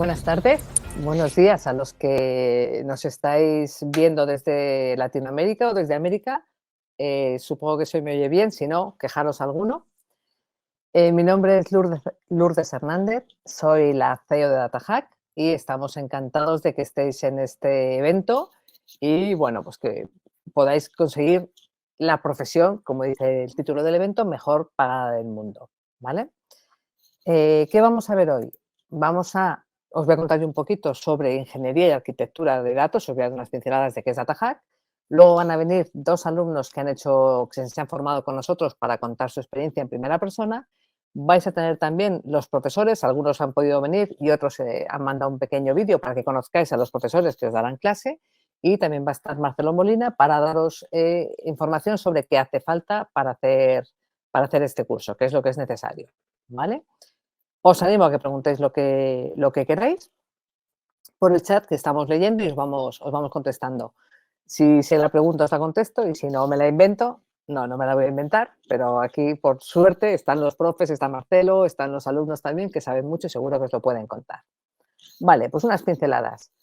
Buenas tardes, buenos días a los que nos estáis viendo desde Latinoamérica o desde América. Supongo que se me oye bien, si no, quejaros alguno. Mi nombre es Lourdes Hernández, soy la CEO de DataHack y estamos encantados de que estéis en este evento y, bueno, pues que podáis conseguir la profesión, como dice el título del evento, mejor pagada del mundo, ¿vale? ¿Qué vamos a ver hoy? Os voy a contar yo un poquito sobre ingeniería y arquitectura de datos, os voy a dar unas pinceladas de qué es DataHack. Luego van a venir dos alumnos que se han formado con nosotros para contar su experiencia en primera persona. Vais a tener también los profesores, algunos han podido venir y otros han mandado un pequeño vídeo para que conozcáis a los profesores que os darán clase. Y también va a estar Marcelo Molina para daros información sobre qué hace falta para hacer este curso, qué es lo que es necesario, ¿vale? Os animo a que preguntéis lo que queráis por el chat que estamos leyendo y os vamos contestando. Si se la pregunto, os la contesto y si no me la invento, no me la voy a inventar, pero aquí, por suerte, están los profes, está Marcelo, están los alumnos también que saben mucho y seguro que os lo pueden contar. Vale, pues unas pinceladas.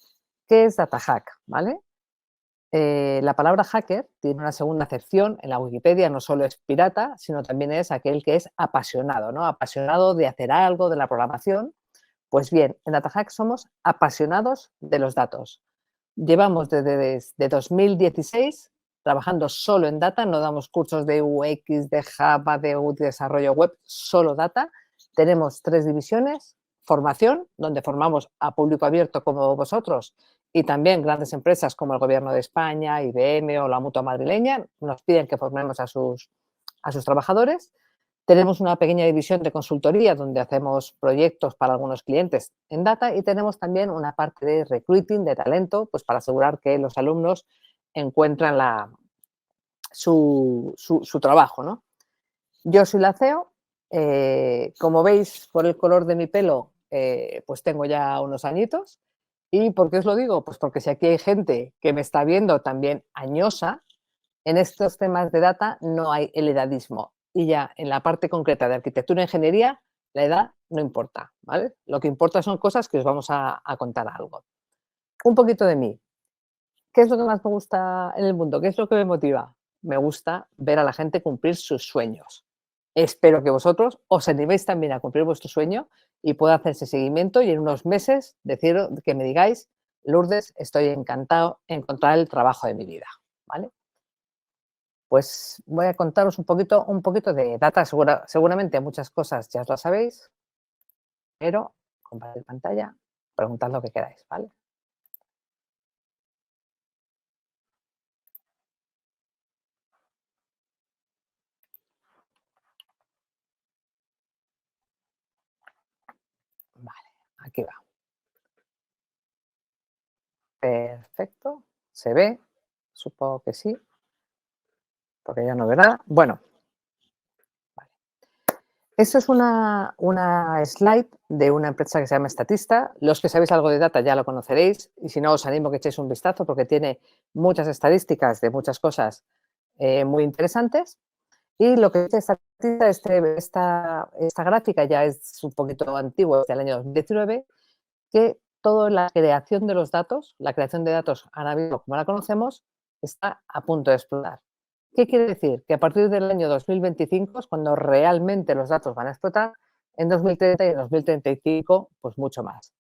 ¿Qué es DataHack? ¿Vale? La palabra hacker tiene una segunda acepción en la Wikipedia, no solo es pirata, sino también es aquel que es apasionado, ¿no? Apasionado de hacer algo, de la programación. Pues bien, en DataHack somos apasionados de los datos. Llevamos desde 2016 trabajando solo en data, no damos cursos de UX, de Java, de desarrollo web, solo data. Tenemos 3 divisiones: formación, donde formamos a público abierto como vosotros, y también grandes empresas como el Gobierno de España, IBM o la Mutua Madrileña nos piden que formemos a sus trabajadores. Tenemos una pequeña división de consultoría donde hacemos proyectos para algunos clientes en data y tenemos también una parte de recruiting, de talento, pues para asegurar que los alumnos encuentran su trabajo, ¿no? Yo soy la CEO. Como veis por el color de mi pelo, pues tengo ya unos añitos. ¿Y por qué os lo digo? Pues porque si aquí hay gente que me está viendo también añosa, en estos temas de data no hay el edadismo. Y ya en la parte concreta de arquitectura e ingeniería, la edad no importa, ¿vale? Lo que importa son cosas que os vamos a contar algo. Un poquito de mí. ¿Qué es lo que más me gusta en el mundo? ¿Qué es lo que me motiva? Me gusta ver a la gente cumplir sus sueños. Espero que vosotros os animéis también a cumplir vuestro sueño y pueda hacerse seguimiento y en unos meses decir que me digáis: Lourdes, estoy encantado en encontrar el trabajo de mi vida, ¿vale? Pues voy a contaros un poquito de data. Seguramente muchas cosas ya os las sabéis, pero compartir pantalla, preguntad lo que queráis, ¿vale? Vale, aquí va. Perfecto. ¿Se ve? Supongo que sí, porque ya no verá. Bueno, vale. Esto es una slide de una empresa que se llama Statista. Los que sabéis algo de data ya lo conoceréis y si no os animo a que echéis un vistazo porque tiene muchas estadísticas de muchas cosas muy interesantes. Y lo que dice esta gráfica ya es un poquito antigua, es del año 2019, que toda la creación de los datos, la creación de datos ahora mismo como la conocemos, está a punto de explotar. ¿Qué quiere decir? Que a partir del año 2025 es cuando realmente los datos van a explotar, en 2030 y en 2035 pues mucho más.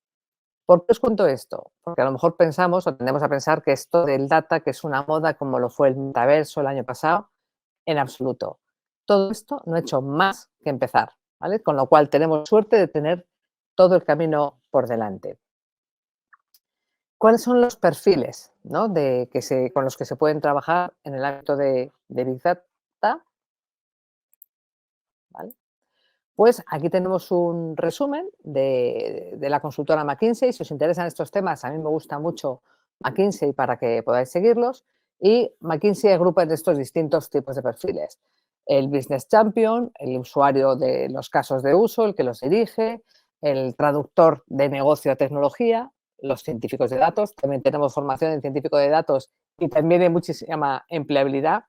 ¿Por qué os cuento esto? Porque a lo mejor pensamos o tendemos a pensar que esto del data, que es una moda como lo fue el metaverso el año pasado, en absoluto. Todo esto no ha hecho más que empezar, ¿vale? Con lo cual tenemos suerte de tener todo el camino por delante. ¿Cuáles son los perfiles, ¿no? Con los que se pueden trabajar en el ámbito de Big Data? ¿Vale? Pues aquí tenemos un resumen de la consultora McKinsey. Si os interesan estos temas, a mí me gusta mucho McKinsey para que podáis seguirlos. Y McKinsey agrupa en estos distintos tipos de perfiles. El Business Champion, el usuario de los casos de uso, el que los dirige, el traductor de negocio a tecnología, los científicos de datos. También tenemos formación en científico de datos y también hay muchísima empleabilidad.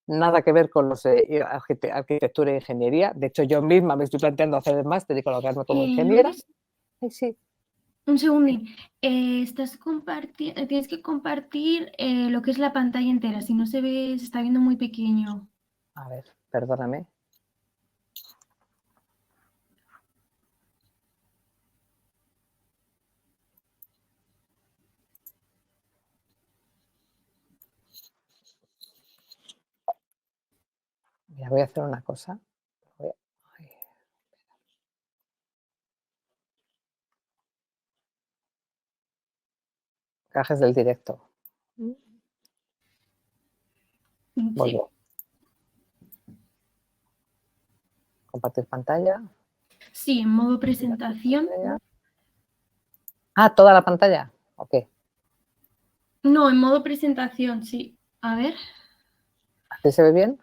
Nada que ver con los de arquitectura e ingeniería. De hecho, yo misma me estoy planteando hacer el máster y colocarme como ingeniera. Ay, sí. Un segundín. Tienes que compartir lo que es la pantalla entera. Si no se ve, se está viendo muy pequeño. A ver, perdóname. Mira, voy a hacer una cosa. Voy a- ay, Cajes del directo. Sí. Vuelvo. Compartir pantalla. Sí, en modo presentación. Ah, toda la pantalla. Ok. No, en modo presentación, sí. A ver, ¿Así se ve bien?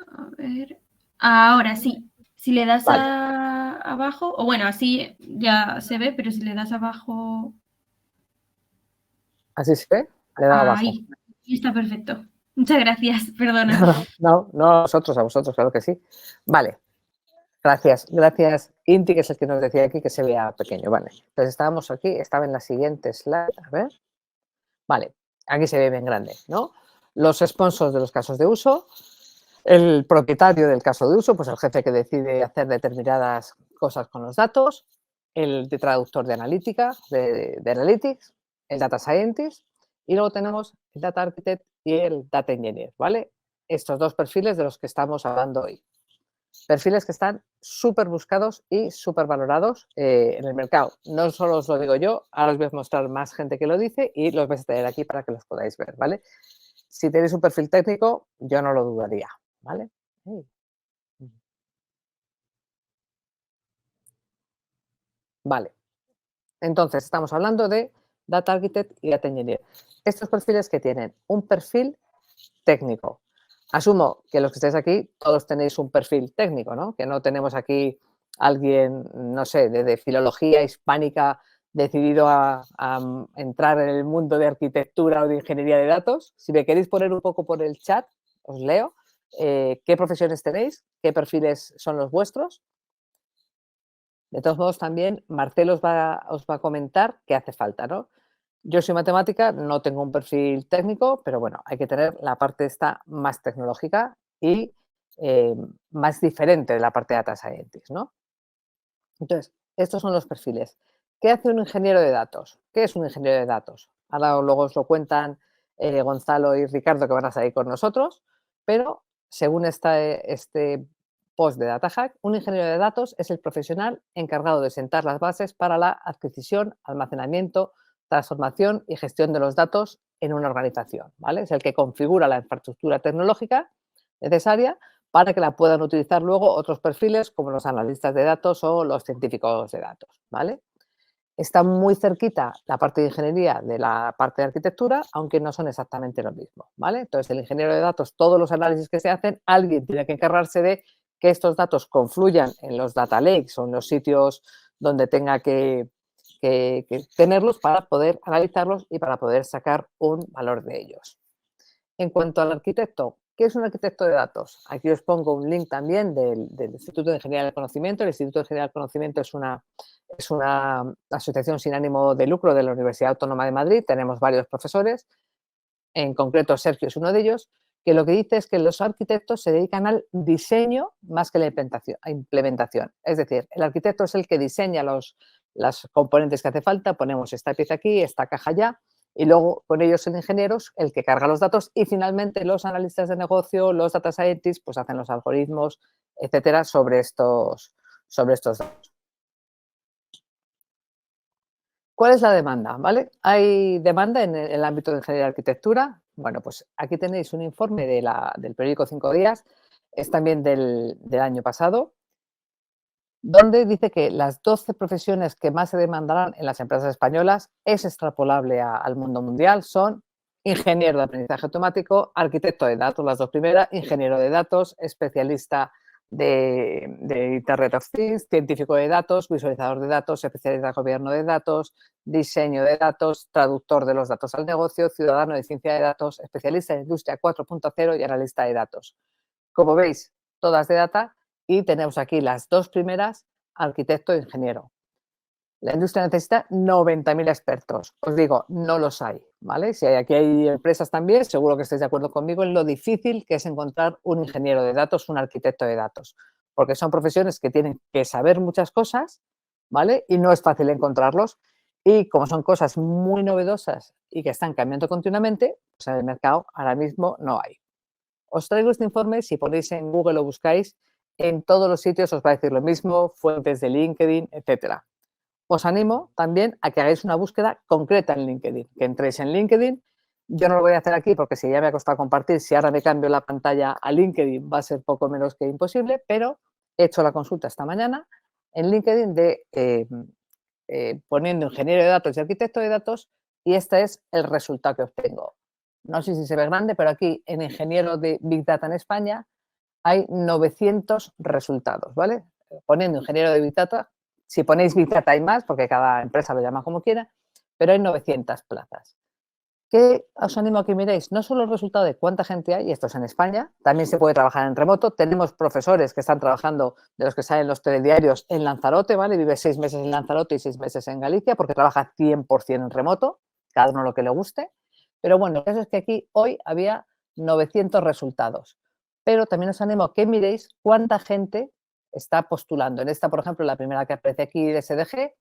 a ver. Ahora sí. Si le das Vale. abajo, o bueno, así ya se ve, pero si le das abajo, ¿Así se ve? Le he dado abajo. ahí, está perfecto. Muchas gracias, perdona. No, no a vosotros, claro que sí. Vale. Gracias, gracias Inti, que es el que nos decía aquí que se vea pequeño. Vale. Entonces estábamos aquí, estaba en la siguiente slide. A ver. Vale, aquí se ve bien grande, ¿no? Los sponsors de los casos de uso, el propietario del caso de uso, pues el jefe que decide hacer determinadas cosas con los datos, el de traductor de analítica, de Analytics, el Data Scientist, y luego tenemos el Data Architect y el Data Engineer, ¿vale? Estos dos perfiles de los que estamos hablando hoy. Perfiles que están súper buscados y súper valorados en el mercado. No solo os lo digo yo, ahora os voy a mostrar más gente que lo dice y los vais a tener aquí para que los podáis ver, ¿vale? Si tenéis un perfil técnico, yo no lo dudaría, ¿vale? Vale, entonces estamos hablando de Data Architect y Data Engineer. Estos perfiles que tienen un perfil técnico. Asumo que los que estáis aquí todos tenéis un perfil técnico, ¿no? Que no tenemos aquí alguien, no sé, de filología hispánica decidido a entrar en el mundo de arquitectura o de ingeniería de datos. Si me queréis poner un poco por el chat, os leo. ¿Qué profesiones tenéis? ¿Qué perfiles son los vuestros? De todos modos, también Marcel os va a comentar qué hace falta, ¿no? Yo soy matemática, no tengo un perfil técnico, pero bueno, hay que tener la parte esta más tecnológica y más diferente de la parte de Data Scientist, ¿no? Entonces, estos son los perfiles. ¿Qué hace un ingeniero de datos? ¿Qué es un ingeniero de datos? Ahora luego os lo cuentan Gonzalo y Ricardo que van a salir con nosotros, pero según este post de DataHack, un ingeniero de datos es el profesional encargado de sentar las bases para la adquisición, almacenamiento, transformación y gestión de los datos en una organización, ¿vale? Es el que configura la infraestructura tecnológica necesaria para que la puedan utilizar luego otros perfiles como los analistas de datos o los científicos de datos, ¿vale? Está muy cerquita la parte de ingeniería de la parte de arquitectura, aunque no son exactamente lo mismo, ¿vale? Entonces, el ingeniero de datos, todos los análisis que se hacen, alguien tiene que encargarse de que estos datos confluyan en los data lakes o en los sitios donde tenga que tenerlos para poder analizarlos y para poder sacar un valor de ellos. En cuanto al arquitecto, ¿qué es un arquitecto de datos? Aquí os pongo un link también del Instituto de Ingeniería del Conocimiento. El Instituto de Ingeniería del Conocimiento es una asociación sin ánimo de lucro de la Universidad Autónoma de Madrid. Tenemos varios profesores, en concreto Sergio es uno de ellos, que lo que dice es que los arquitectos se dedican al diseño más que a implementación. Es decir, el arquitecto es el que diseña los componentes que hace falta, ponemos esta pieza aquí, esta caja allá, y luego con ellos el ingeniero es el que carga los datos y finalmente los analistas de negocio, los data scientists, pues hacen los algoritmos, etcétera, sobre estos datos. ¿Cuál es la demanda? ¿Vale? ¿Hay demanda en el ámbito de ingeniería de arquitectura? Bueno, pues aquí tenéis un informe del periódico 5 días, es también del año pasado, donde dice que las 12 profesiones que más se demandarán en las empresas españolas es extrapolable al mundo mundial, son ingeniero de aprendizaje automático, arquitecto de datos, las dos primeras, ingeniero de datos, especialista de Internet of Things, científico de datos, visualizador de datos, especialista de gobierno de datos, diseño de datos, traductor de los datos al negocio, ciudadano de ciencia de datos, especialista en industria 4.0 y analista de datos. Como veis, todas de data y tenemos aquí las dos primeras, arquitecto e ingeniero. La industria necesita 90.000 expertos. Os digo, no los hay, ¿vale? Si aquí hay empresas también, seguro que estáis de acuerdo conmigo en lo difícil que es encontrar un ingeniero de datos, un arquitecto de datos, porque son profesiones que tienen que saber muchas cosas, ¿vale? Y no es fácil encontrarlos. Y como son cosas muy novedosas y que están cambiando continuamente, pues en el mercado ahora mismo no hay. Os traigo este informe, si ponéis en Google lo buscáis, en todos los sitios os va a decir lo mismo, fuentes de LinkedIn, etcétera. Os animo también a que hagáis una búsqueda concreta en LinkedIn, que entréis en LinkedIn. Yo no lo voy a hacer aquí porque si ya me ha costado compartir, si ahora me cambio la pantalla a LinkedIn va a ser poco menos que imposible, pero he hecho la consulta esta mañana en LinkedIn de poniendo ingeniero de datos y arquitecto de datos y este es el resultado que obtengo. No sé si se ve grande, pero aquí en ingeniero de Big Data en España hay 900 resultados, ¿vale? Poniendo ingeniero de Big Data, si ponéis Big Data hay más, porque cada empresa lo llama como quiera, pero hay 900 plazas. ¿Qué os animo a que miréis? No solo el resultado de cuánta gente hay, y esto es en España, también se puede trabajar en remoto. Tenemos profesores que están trabajando, de los que salen los telediarios, en Lanzarote, ¿vale? Vive 6 meses en Lanzarote y 6 meses en Galicia, porque trabaja 100% en remoto, cada uno lo que le guste. Pero bueno, el caso es que aquí hoy había 900 resultados. Pero también os animo a que miréis cuánta gente está postulando. En esta, por ejemplo, la primera que aparece aquí de SDG,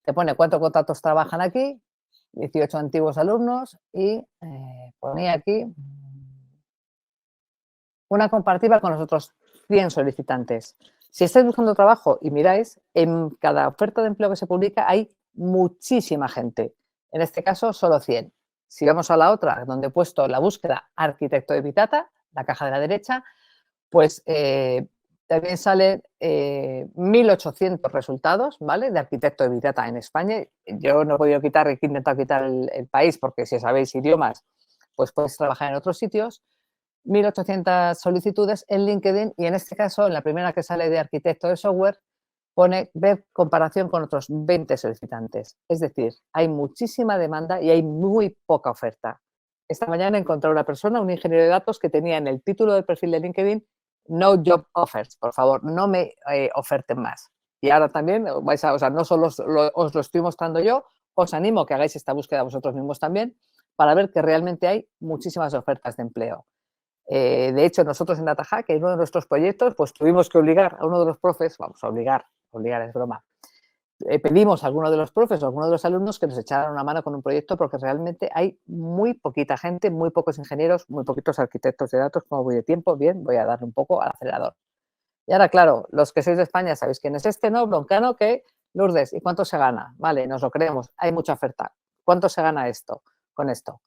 te pone cuántos contratos trabajan aquí, 18 antiguos alumnos y ponía aquí una comparativa con los otros 100 solicitantes. Si estáis buscando trabajo y miráis, en cada oferta de empleo que se publica hay muchísima gente. En este caso, solo 100. Si vamos a la otra, donde he puesto la búsqueda arquitecto de Big Data, la caja de la derecha, pues también salen 1.800 resultados, ¿vale? De arquitecto de Big Data en España. Yo no he podido quitar, he intentado quitar el país porque si sabéis idiomas, pues podéis trabajar en otros sitios. 1.800 solicitudes en LinkedIn y en este caso, en la primera que sale de arquitecto de software, pone ver comparación con otros 20 solicitantes. Es decir, hay muchísima demanda y hay muy poca oferta. Esta mañana encontré una persona, un ingeniero de datos, que tenía en el título del perfil de LinkedIn no job offers, por favor, no me oferten más. Y ahora también, vais a, o sea, no solo os lo estoy mostrando yo, os animo a que hagáis esta búsqueda vosotros mismos también para ver que realmente hay muchísimas ofertas de empleo. De hecho, nosotros en DataHack, en uno de nuestros proyectos, pues tuvimos que obligar a uno de los profes, vamos a obligar es broma, pedimos a alguno de los profes o a alguno de los alumnos que nos echaran una mano con un proyecto porque realmente hay muy poquita gente, muy pocos ingenieros, muy poquitos arquitectos de datos. Como voy de tiempo, bien, voy a darle un poco al acelerador. Y ahora, claro, los que sois de España sabéis quién es este, ¿no? Broncano, que Lourdes, ¿y cuánto se gana? Vale, nos lo creemos, hay mucha oferta. ¿Cuánto se gana esto con esto?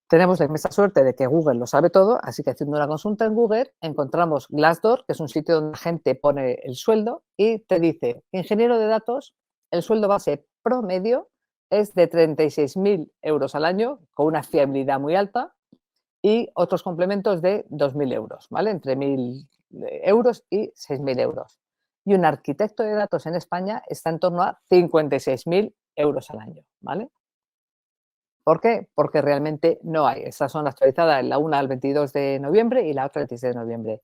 Tenemos la inmensa suerte de que Google lo sabe todo, así que haciendo una consulta en Google encontramos Glassdoor, que es un sitio donde la gente pone el sueldo y te dice, ingeniero de datos, el sueldo base promedio es de 36.000 euros al año, con una fiabilidad muy alta, y otros complementos de 2.000 euros, ¿vale? Entre 1.000 euros y 6.000 euros. Y un arquitecto de datos en España está en torno a 56.000 euros al año, ¿vale? ¿Por qué? Porque realmente no hay. Estas son actualizadas, la una al 22 de noviembre y la otra el 16 de noviembre.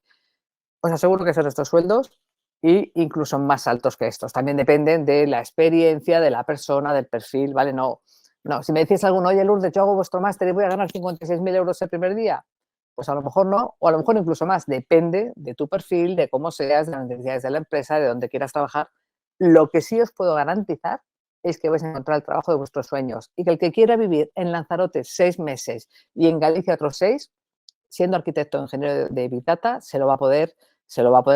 Os aseguro que son estos sueldos e incluso más altos que estos. También dependen de la experiencia, de la persona, del perfil, ¿vale? No, si me decís alguno, oye Lourdes, yo hago vuestro máster y voy a ganar 56.000 euros el primer día, pues a lo mejor no, o a lo mejor incluso más. Depende de tu perfil, de cómo seas, de las necesidades de la empresa, de dónde quieras trabajar. Lo que sí os puedo garantizar es que vais a encontrar el trabajo de vuestros sueños y que el que quiera vivir en Lanzarote 6 meses y en Galicia otros 6, siendo arquitecto o ingeniero de Big Data, se lo va a poder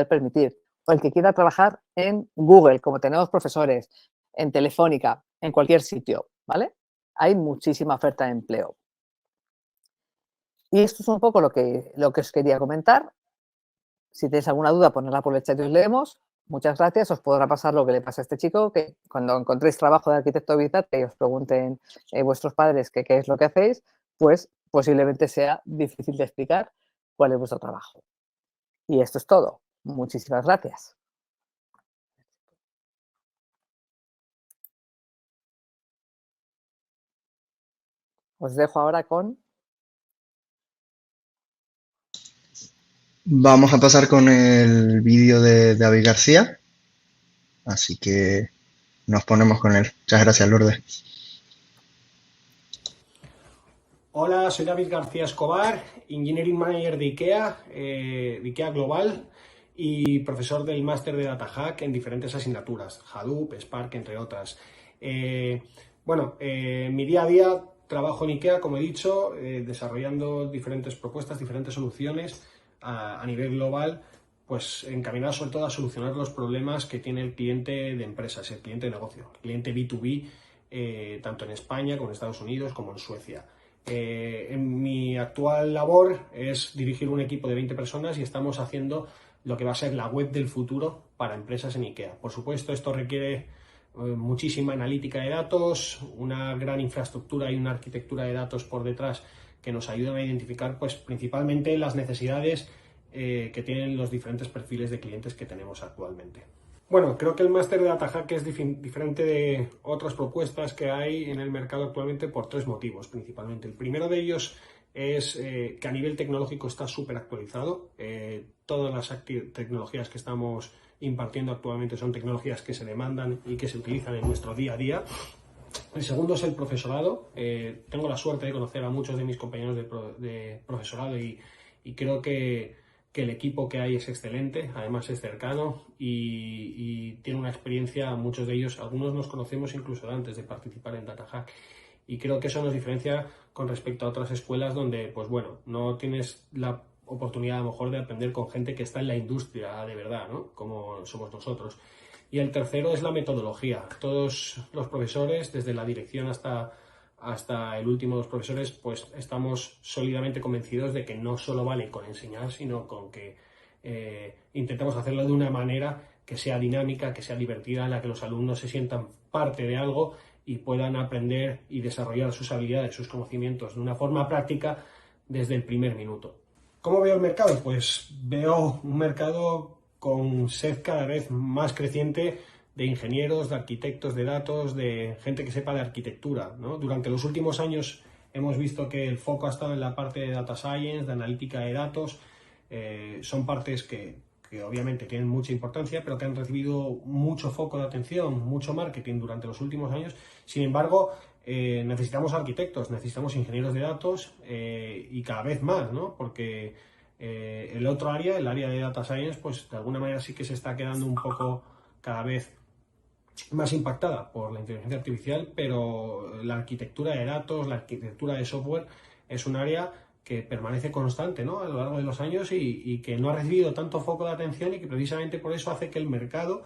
permitir. O el que quiera trabajar en Google, como tenemos profesores, en Telefónica, en cualquier sitio, ¿vale? Hay muchísima oferta de empleo. Y esto es un poco lo que os quería comentar. Si tenéis alguna duda, ponedla por el chat y os leemos. Muchas gracias. Os podrá pasar lo que le pasa a este chico, que cuando encontréis trabajo de arquitecto Big Data y os pregunten vuestros padres qué es lo que hacéis, pues posiblemente sea difícil de explicar cuál es vuestro trabajo. Y esto es todo. Muchísimas gracias. Os dejo ahora con... Vamos a pasar con el vídeo de David García. Así que nos ponemos con él. Muchas gracias, Lourdes. Hola, soy David García Escobar, Engineering Manager de IKEA Global y profesor del máster de DataHack en diferentes asignaturas, Hadoop, Spark, entre otras. Mi día a día trabajo en IKEA, como he dicho, desarrollando diferentes propuestas, diferentes soluciones a nivel global, pues encaminadas sobre todo a solucionar los problemas que tiene el cliente de empresas, el cliente de negocio, el cliente B2B, tanto en España como en Estados Unidos como en Suecia. En mi actual labor es dirigir un equipo de 20 personas y estamos haciendo lo que va a ser la web del futuro para empresas en IKEA. Por supuesto, esto requiere muchísima analítica de datos, una gran infraestructura y una arquitectura de datos por detrás que nos ayudan a identificar pues, principalmente las necesidades que tienen los diferentes perfiles de clientes que tenemos actualmente. Bueno, creo que el máster de DataHack es diferente de otras propuestas que hay en el mercado actualmente por 3 motivos principalmente. El primero de ellos es que a nivel tecnológico está súper actualizado. Todas las tecnologías que estamos impartiendo actualmente son tecnologías que se demandan y que se utilizan en nuestro día a día. El segundo es el profesorado. Tengo la suerte de conocer a muchos de mis compañeros de profesorado y creo que el equipo que hay es excelente, además es cercano y tiene una experiencia, muchos de ellos, algunos nos conocemos incluso antes de participar en DataHack y creo que eso nos diferencia con respecto a otras escuelas donde, pues bueno, no tienes la oportunidad a lo mejor de aprender con gente que está en la industria de verdad, ¿no? Como somos nosotros. Y el tercero es la metodología. Todos los profesores, desde la dirección hasta el último de los profesores, pues estamos sólidamente convencidos de que no solo vale con enseñar, sino con que intentamos hacerlo de una manera que sea dinámica, que sea divertida, en la que los alumnos se sientan parte de algo y puedan aprender y desarrollar sus habilidades, sus conocimientos de una forma práctica desde el primer minuto. ¿Cómo veo el mercado? Pues veo un mercado con sed cada vez más creciente de ingenieros, de arquitectos de datos, de gente que sepa de arquitectura, ¿no? Durante los últimos años hemos visto que el foco ha estado en la parte de data science, de analítica de datos. Son partes que obviamente tienen mucha importancia, pero que han recibido mucho foco de atención, mucho marketing durante los últimos años. Sin embargo, necesitamos arquitectos, necesitamos ingenieros de datos y cada vez más, ¿no? Porque el otro área, el área de data science, pues de alguna manera sí que se está quedando un poco cada vez más impactada por la inteligencia artificial, pero la arquitectura de datos, la arquitectura de software es un área que permanece constante, ¿no? A lo largo de los años y que no ha recibido tanto foco de atención y que precisamente por eso hace que el mercado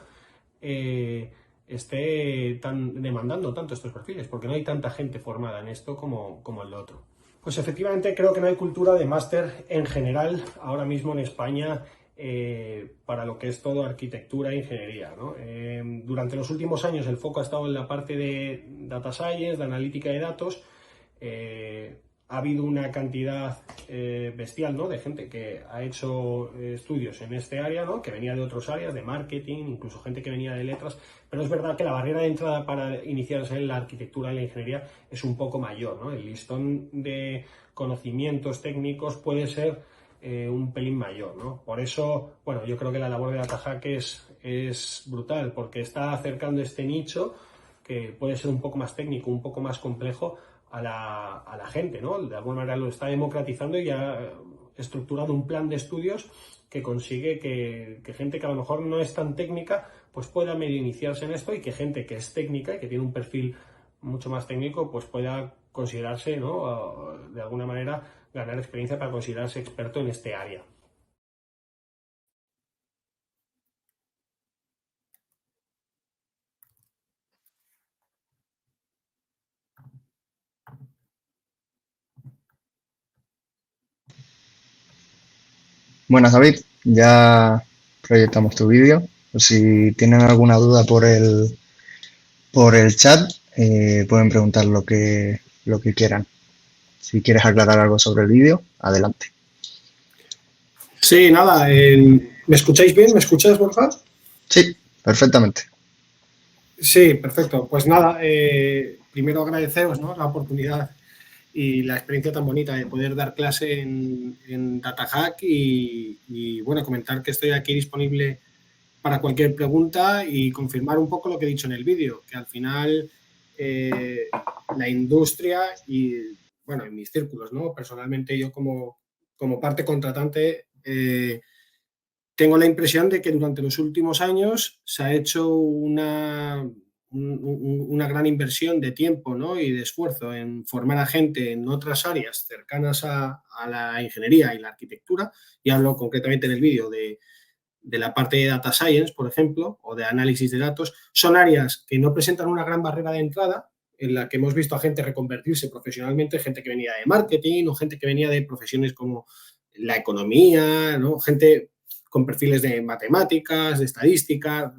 esté demandando tanto estos perfiles, porque no hay tanta gente formada en esto como el otro. Pues efectivamente creo que no hay cultura de máster en general ahora mismo en España para lo que es todo arquitectura e ingeniería, ¿no? Durante los últimos años el foco ha estado en la parte de data science, de analítica de datos. Ha habido una cantidad bestial, ¿no? De gente que ha hecho estudios en este área, ¿no? Que venía de otras áreas, de marketing, incluso gente que venía de letras, pero es verdad que la barrera de entrada para iniciarse en la arquitectura y la ingeniería es un poco mayor, ¿no? El listón de conocimientos técnicos puede ser un pelín mayor, ¿no? Por eso, bueno, yo creo que la labor de DataHack es brutal, porque está acercando este nicho que puede ser un poco más técnico, un poco más complejo a la gente, ¿no? De alguna manera lo está democratizando y ha estructurado un plan de estudios que consigue que gente que a lo mejor no es tan técnica pues pueda medio iniciarse en esto y que gente que es técnica y que tiene un perfil mucho más técnico pues pueda considerarse, ¿no? De alguna manera ganar experiencia para considerarse experto en este área. Buenas, David. Ya proyectamos tu vídeo. Por si tienen alguna duda por el chat, pueden preguntar lo que quieran. Si quieres aclarar algo sobre el vídeo, adelante. Sí, nada. ¿Me escucháis bien? ¿Me escuchas, Borja? Sí, perfectamente. Sí, perfecto. Pues nada, primero agradeceros, ¿no? La oportunidad y la experiencia tan bonita de poder dar clase en DataHack y bueno, comentar que estoy aquí disponible para cualquier pregunta y confirmar un poco lo que he dicho en el vídeo, que al final la industria y, bueno, en mis círculos, ¿no? Personalmente yo como parte contratante tengo la impresión de que durante los últimos años se ha hecho una gran inversión de tiempo, ¿no? Y de esfuerzo en formar a gente en otras áreas cercanas a la ingeniería y la arquitectura, y hablo concretamente en el vídeo de la parte de data science, por ejemplo, o de análisis de datos. Son áreas que no presentan una gran barrera de entrada, en la que hemos visto a gente reconvertirse profesionalmente, gente que venía de marketing o gente que venía de profesiones como la economía, ¿no? Gente con perfiles de matemáticas, de estadística,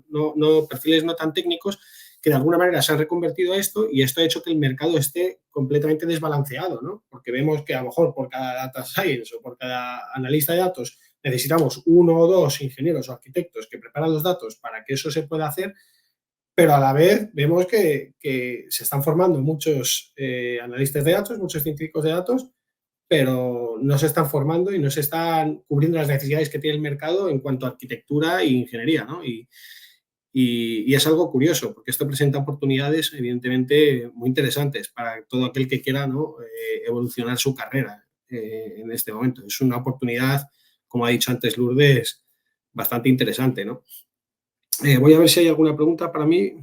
perfiles no tan técnicos, que de alguna manera se han reconvertido a esto, y esto ha hecho que el mercado esté completamente desbalanceado, ¿no? Porque vemos que a lo mejor por cada data science o por cada analista de datos necesitamos 1 o 2 ingenieros o arquitectos que preparan los datos para que eso se pueda hacer, pero a la vez vemos que se están formando muchos analistas de datos, muchos científicos de datos, pero no se están formando y no se están cubriendo las necesidades que tiene el mercado en cuanto a arquitectura e ingeniería, ¿no? Y es algo curioso, porque esto presenta oportunidades, evidentemente, muy interesantes para todo aquel que quiera, ¿no? Evolucionar su carrera en este momento. Es una oportunidad, como ha dicho antes Lourdes, bastante interesante, ¿no? Voy a ver si hay alguna pregunta para mí.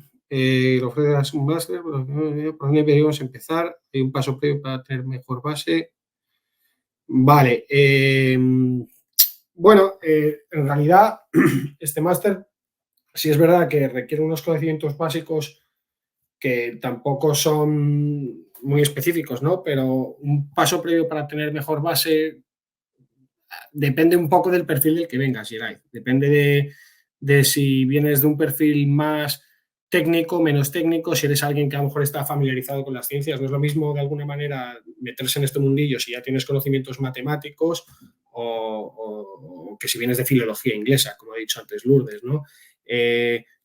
Ofreces un máster, ¿por dónde deberíamos empezar? Hay un paso previo para tener mejor base. Vale. Bueno, en realidad, este máster sí es verdad que requiere unos conocimientos básicos que tampoco son muy específicos, ¿no? Pero un paso previo para tener mejor base depende un poco del perfil del que vengas, Geray. Depende de si vienes de un perfil más técnico, menos técnico, si eres alguien que a lo mejor está familiarizado con las ciencias. No es lo mismo, de alguna manera, meterse en este mundillo si ya tienes conocimientos matemáticos o que si vienes de filología inglesa, como ha dicho antes Lourdes, ¿no?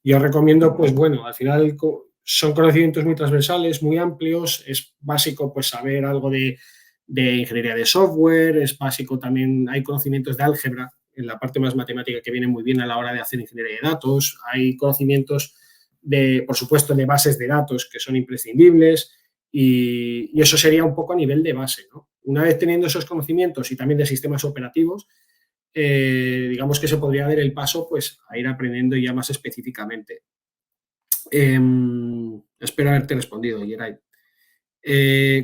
Yo recomiendo, pues bueno, al final son conocimientos muy transversales, muy amplios. Es básico, pues, saber algo de ingeniería de software, es básico también, hay conocimientos de álgebra en la parte más matemática que vienen muy bien a la hora de hacer ingeniería de datos, hay conocimientos por supuesto, de bases de datos que son imprescindibles, y eso sería un poco a nivel de base, ¿no? Una vez teniendo esos conocimientos y también de sistemas operativos, digamos que se podría dar el paso, pues, a ir aprendiendo ya más específicamente. Espero haberte respondido, Geray.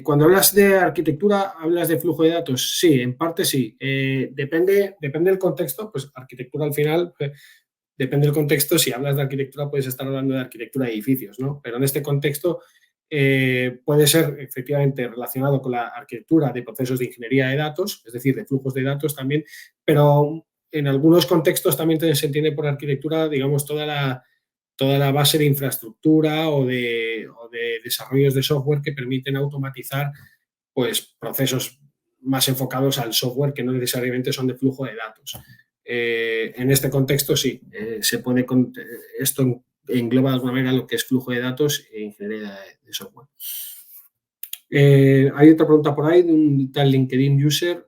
Cuando hablas de arquitectura, ¿hablas de flujo de datos? Sí, en parte sí. Depende del contexto, pues arquitectura al final, depende del contexto. Si hablas de arquitectura, puedes estar hablando de arquitectura de edificios, ¿no? Pero en este contexto puede ser efectivamente relacionado con la arquitectura de procesos de ingeniería de datos, es decir, de flujos de datos también, pero en algunos contextos también se entiende por arquitectura, digamos, toda la base de infraestructura o de desarrollos de software que permiten automatizar, pues, procesos más enfocados al software que no necesariamente son de flujo de datos. En este contexto sí, esto engloba de alguna manera lo que es flujo de datos e ingeniería de software. Hay otra pregunta por ahí de un tal LinkedIn user.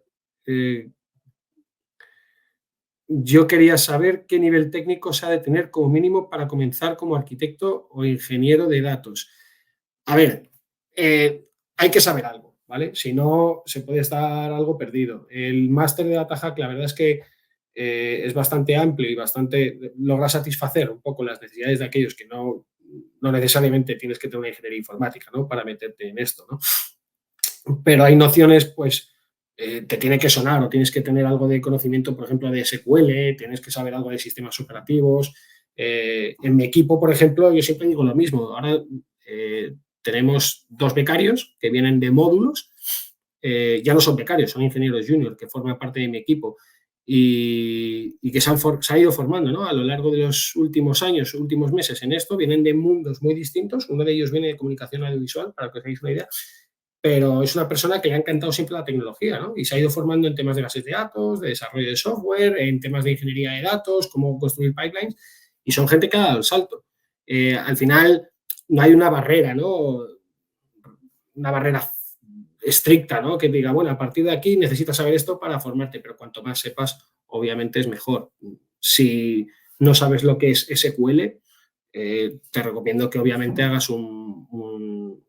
Yo quería saber qué nivel técnico se ha de tener como mínimo para comenzar como arquitecto o ingeniero de datos. A ver, hay que saber algo, ¿vale? Si no, se puede estar algo perdido. El máster de Data Hack, la verdad es que es bastante amplio y logra satisfacer un poco las necesidades de aquellos que no necesariamente tienes que tener una ingeniería informática, ¿no? Para meterte en esto, ¿no? Pero hay nociones, pues, te tiene que sonar, o tienes que tener algo de conocimiento, por ejemplo, de SQL, tienes que saber algo de sistemas operativos. En mi equipo, por ejemplo, yo siempre digo lo mismo. Ahora tenemos 2 becarios que vienen de módulos, ya no son becarios, son ingenieros junior que forman parte de mi equipo y que se ha ido formando, ¿no? A lo largo de los últimos años, últimos meses en esto. Vienen de mundos muy distintos. Uno de ellos viene de comunicación audiovisual, para que os hagáis una idea, pero es una persona que le ha encantado siempre la tecnología, ¿no? Y se ha ido formando en temas de bases de datos, de desarrollo de software, en temas de ingeniería de datos, cómo construir pipelines, y son gente que ha dado el salto. Al final no hay una barrera, ¿no? Una barrera estricta, ¿no? Que diga, bueno, a partir de aquí necesitas saber esto para formarte, pero cuanto más sepas, obviamente es mejor. Si no sabes lo que es SQL, te recomiendo que obviamente hagas un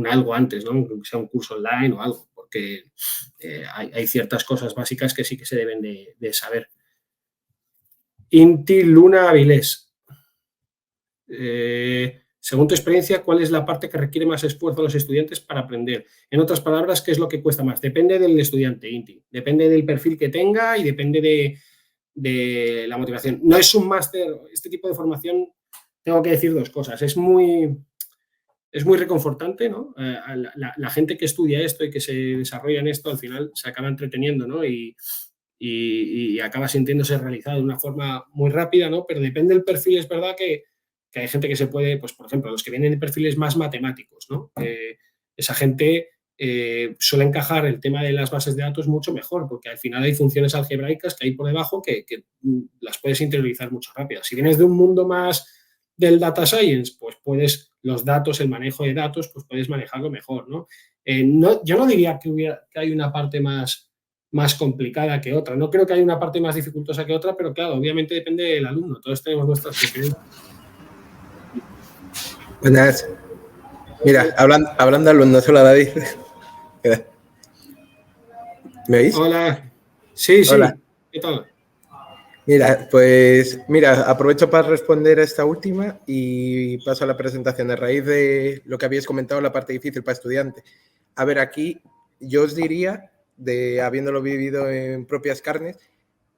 algo antes, ¿no? Que sea un curso online o algo, porque hay ciertas cosas básicas que sí que se deben de saber. Inti Luna Avilés. Según tu experiencia, ¿cuál es la parte que requiere más esfuerzo a los estudiantes para aprender? En otras palabras, ¿qué es lo que cuesta más? Depende del estudiante, Inti. Depende del perfil que tenga y depende de la motivación. No es un máster, este tipo de formación, tengo que decir dos cosas. Es muy reconfortante, ¿no? La gente que estudia esto y que se desarrolla en esto, al final se acaba entreteniendo, ¿no? Y acaba sintiéndose realizado de una forma muy rápida, ¿no? Pero depende del perfil, es verdad que hay gente que se puede, pues por ejemplo, los que vienen de perfiles más matemáticos, ¿no? Esa gente suele encajar el tema de las bases de datos mucho mejor, porque al final hay funciones algebraicas que hay por debajo que las puedes interiorizar mucho rápido. Si vienes de un mundo más del data science, pues puedes, los datos, el manejo de datos, pues puedes manejarlo mejor, ¿no? Yo no diría que hay una parte más complicada que otra. No creo que haya una parte más dificultosa que otra, pero claro, obviamente depende del alumno. Todos tenemos nuestras preferencias. Buenas. Mira, hablando de alumnos, hola David. ¿Me oís? Hola. Sí, Hola. ¿Qué tal? Mira, pues aprovecho para responder a esta última y paso a la presentación a raíz de lo que habíais comentado, la parte difícil para estudiante. A ver, aquí yo os diría, habiéndolo vivido en propias carnes,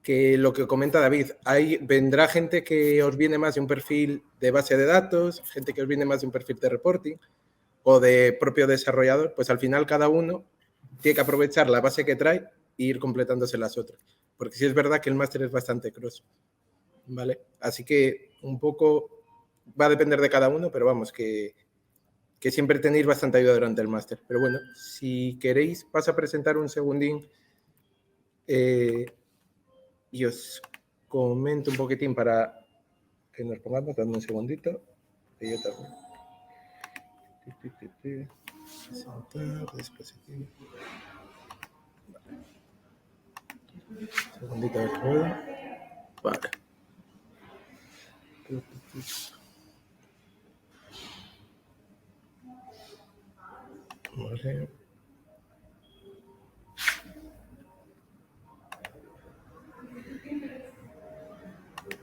que lo que comenta David, vendrá gente que os viene más de un perfil de base de datos, gente que os viene más de un perfil de reporting o de propio desarrollador, pues al final cada uno tiene que aprovechar la base que trae e ir completándose las otras. Porque sí es verdad que el máster es bastante cross, ¿vale? Así que un poco va a depender de cada uno, pero vamos, que siempre tenéis bastante ayuda durante el máster. Pero bueno, si queréis, paso a presentar un segundín y os comento un poquitín para que nos pongamos, dando un segundito. Y yo también. Presentar dispositivo. Segundito de ruedo. Vale. Vale.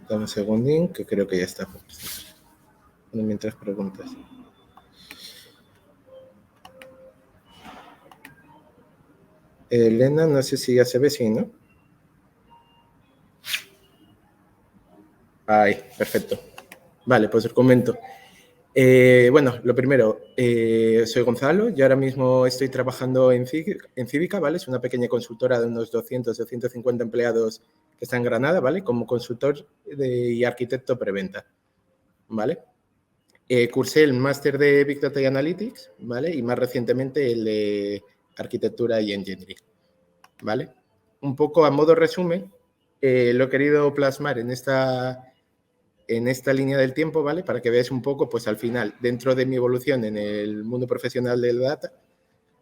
Dame un segundín, que creo que ya está. Bueno, mientras preguntas. Elena, no sé si ya se ve, sí, ¿no? Ahí, perfecto. Vale, pues os comento. Bueno, lo primero, soy Gonzalo, yo ahora mismo estoy trabajando en Cívica, ¿vale? Es una pequeña consultora de unos 200 o 150 empleados que está en Granada, ¿vale? Como consultor y arquitecto preventa, ¿vale? Cursé el máster de Big Data y Analytics, ¿vale? Y más recientemente el de Arquitectura y Engineering, ¿vale? Un poco a modo resumen, lo he querido plasmar en esta línea del tiempo, ¿vale? Para que veáis un poco, pues al final, dentro de mi evolución en el mundo profesional del data,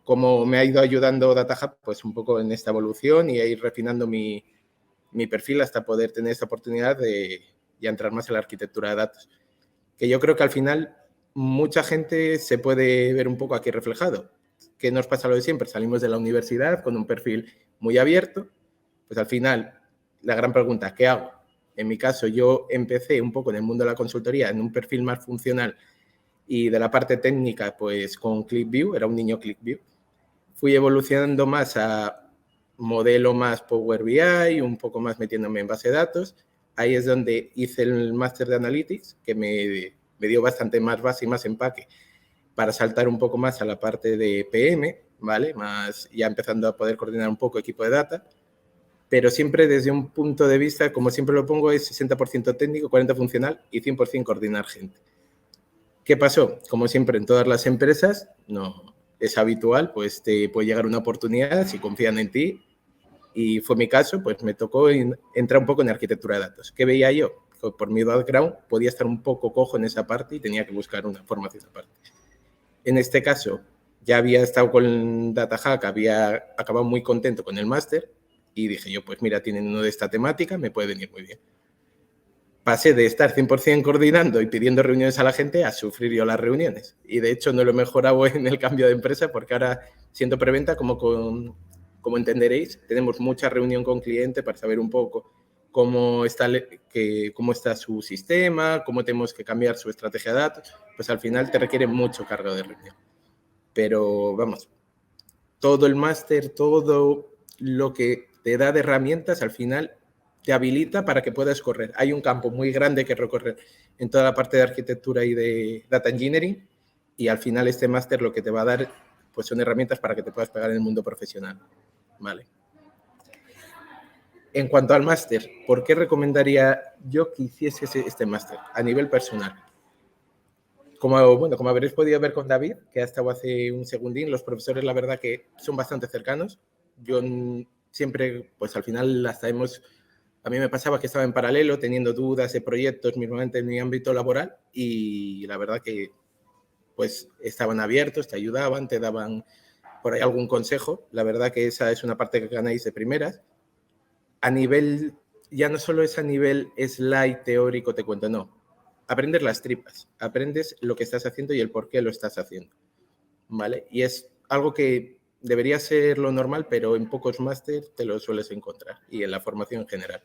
cómo me ha ido ayudando Data Hub, pues un poco en esta evolución y a ir refinando mi perfil hasta poder tener esta oportunidad de ya entrar más en la arquitectura de datos. Que yo creo que al final mucha gente se puede ver un poco aquí reflejado. ¿Qué nos pasa lo de siempre? Salimos de la universidad con un perfil muy abierto, pues al final la gran pregunta, ¿qué hago? En mi caso, yo empecé un poco en el mundo de la consultoría en un perfil más funcional y de la parte técnica, pues con ClickView, era un niño ClickView. Fui evolucionando más a modelo más Power BI, un poco más metiéndome en base de datos. Ahí es donde hice el máster de Analytics, que me dio bastante más base y más empaque para saltar un poco más a la parte de PM, ¿vale? Más ya empezando a poder coordinar un poco equipo de data, pero siempre desde un punto de vista, como siempre lo pongo, es 60% técnico, 40% funcional y 100% coordinar gente. ¿Qué pasó? Como siempre en todas las empresas, no es habitual, pues te puede llegar una oportunidad si confían en ti. Y fue mi caso, pues me tocó entrar un poco en arquitectura de datos. ¿Qué veía yo? Por mi background podía estar un poco cojo en esa parte y tenía que buscar una formación aparte. En este caso, ya había estado con DataHack, había acabado muy contento con el máster y dije yo, pues mira, tienen uno de esta temática, me puede venir muy bien. pasé de estar 100% coordinando y pidiendo reuniones a la gente a sufrir yo las reuniones. Y de hecho no lo he mejorado en el cambio de empresa porque ahora siendo preventa, como entenderéis, tenemos mucha reunión con cliente para saber un poco cómo está su sistema, cómo tenemos que cambiar su estrategia de datos. Pues al final te requiere mucho cargo de reunión. Pero vamos, todo el máster, todo lo que te da de herramientas, al final te habilita para que puedas correr. Hay un campo muy grande que recorrer en toda la parte de arquitectura y de data engineering, y al final este máster lo que te va a dar pues son herramientas para que te puedas pegar en el mundo profesional. Vale. En cuanto al máster, ¿por qué recomendaría yo que hiciese este máster a nivel personal? Como habréis podido ver con David, que ha estado hace un segundín, los profesores la verdad que son bastante cercanos. Yo siempre, pues al final hasta a mí me pasaba que estaba en paralelo teniendo dudas de proyectos mismamente en mi ámbito laboral y la verdad que pues estaban abiertos, te ayudaban, te daban por ahí algún consejo. La verdad que esa es una parte que ganáis de primeras. A nivel, ya no solo es a nivel slide teórico, te cuento, no. Aprendes las tripas, aprendes lo que estás haciendo y el por qué lo estás haciendo, ¿vale? Y es algo que debería ser lo normal, pero en pocos máster te lo sueles encontrar y en la formación en general.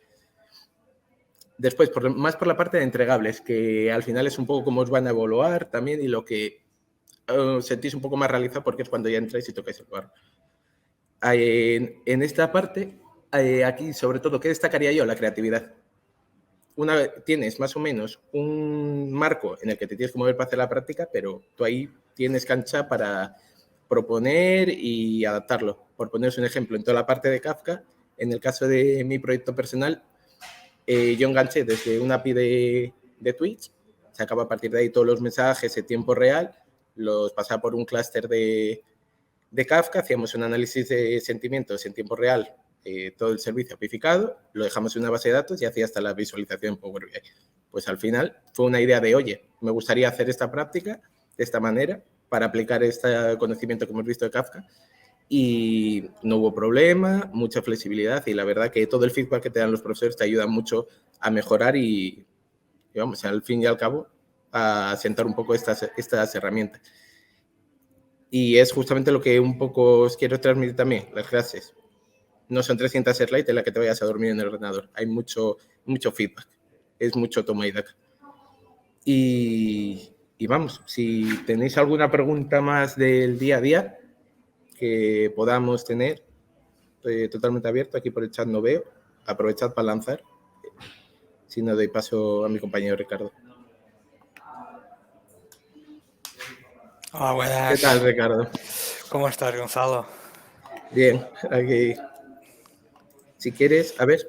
Después, más por la parte de entregables, que al final es un poco cómo os van a evaluar también y lo que sentís un poco más realizado porque es cuando ya entráis y tocáis el barro. En esta parte, aquí sobre todo, ¿qué destacaría yo? La creatividad. Tienes más o menos un marco en el que te tienes que mover para hacer la práctica, pero tú ahí tienes cancha para proponer y adaptarlo. Por poneros un ejemplo, en toda la parte de Kafka, en el caso de mi proyecto personal, yo enganché desde una API de Twitch, sacaba a partir de ahí todos los mensajes en tiempo real, los pasaba por un clúster de Kafka, hacíamos un análisis de sentimientos en tiempo real, todo el servicio apificado, lo dejamos en una base de datos y hacía hasta la visualización en Power BI. Pues al final fue una idea de, oye, me gustaría hacer esta práctica de esta manera para aplicar este conocimiento que hemos visto de Kafka y no hubo problema, mucha flexibilidad y la verdad que todo el feedback que te dan los profesores te ayuda mucho a mejorar y vamos, al fin y al cabo, a sentar un poco estas herramientas. Y es justamente lo que un poco os quiero transmitir también, las clases. No son 300 slides en las que te vayas a dormir en el ordenador. Hay mucho feedback. Es mucho toma y daca. Y vamos, si tenéis alguna pregunta más del día a día que podamos tener, estoy totalmente abierto. Aquí por el chat no veo. Aprovechad para lanzar. Si no, doy paso a mi compañero Ricardo. Hola, buenas. ¿Qué tal, Ricardo? ¿Cómo estás, Gonzalo? Bien, aquí. Si quieres, a ver,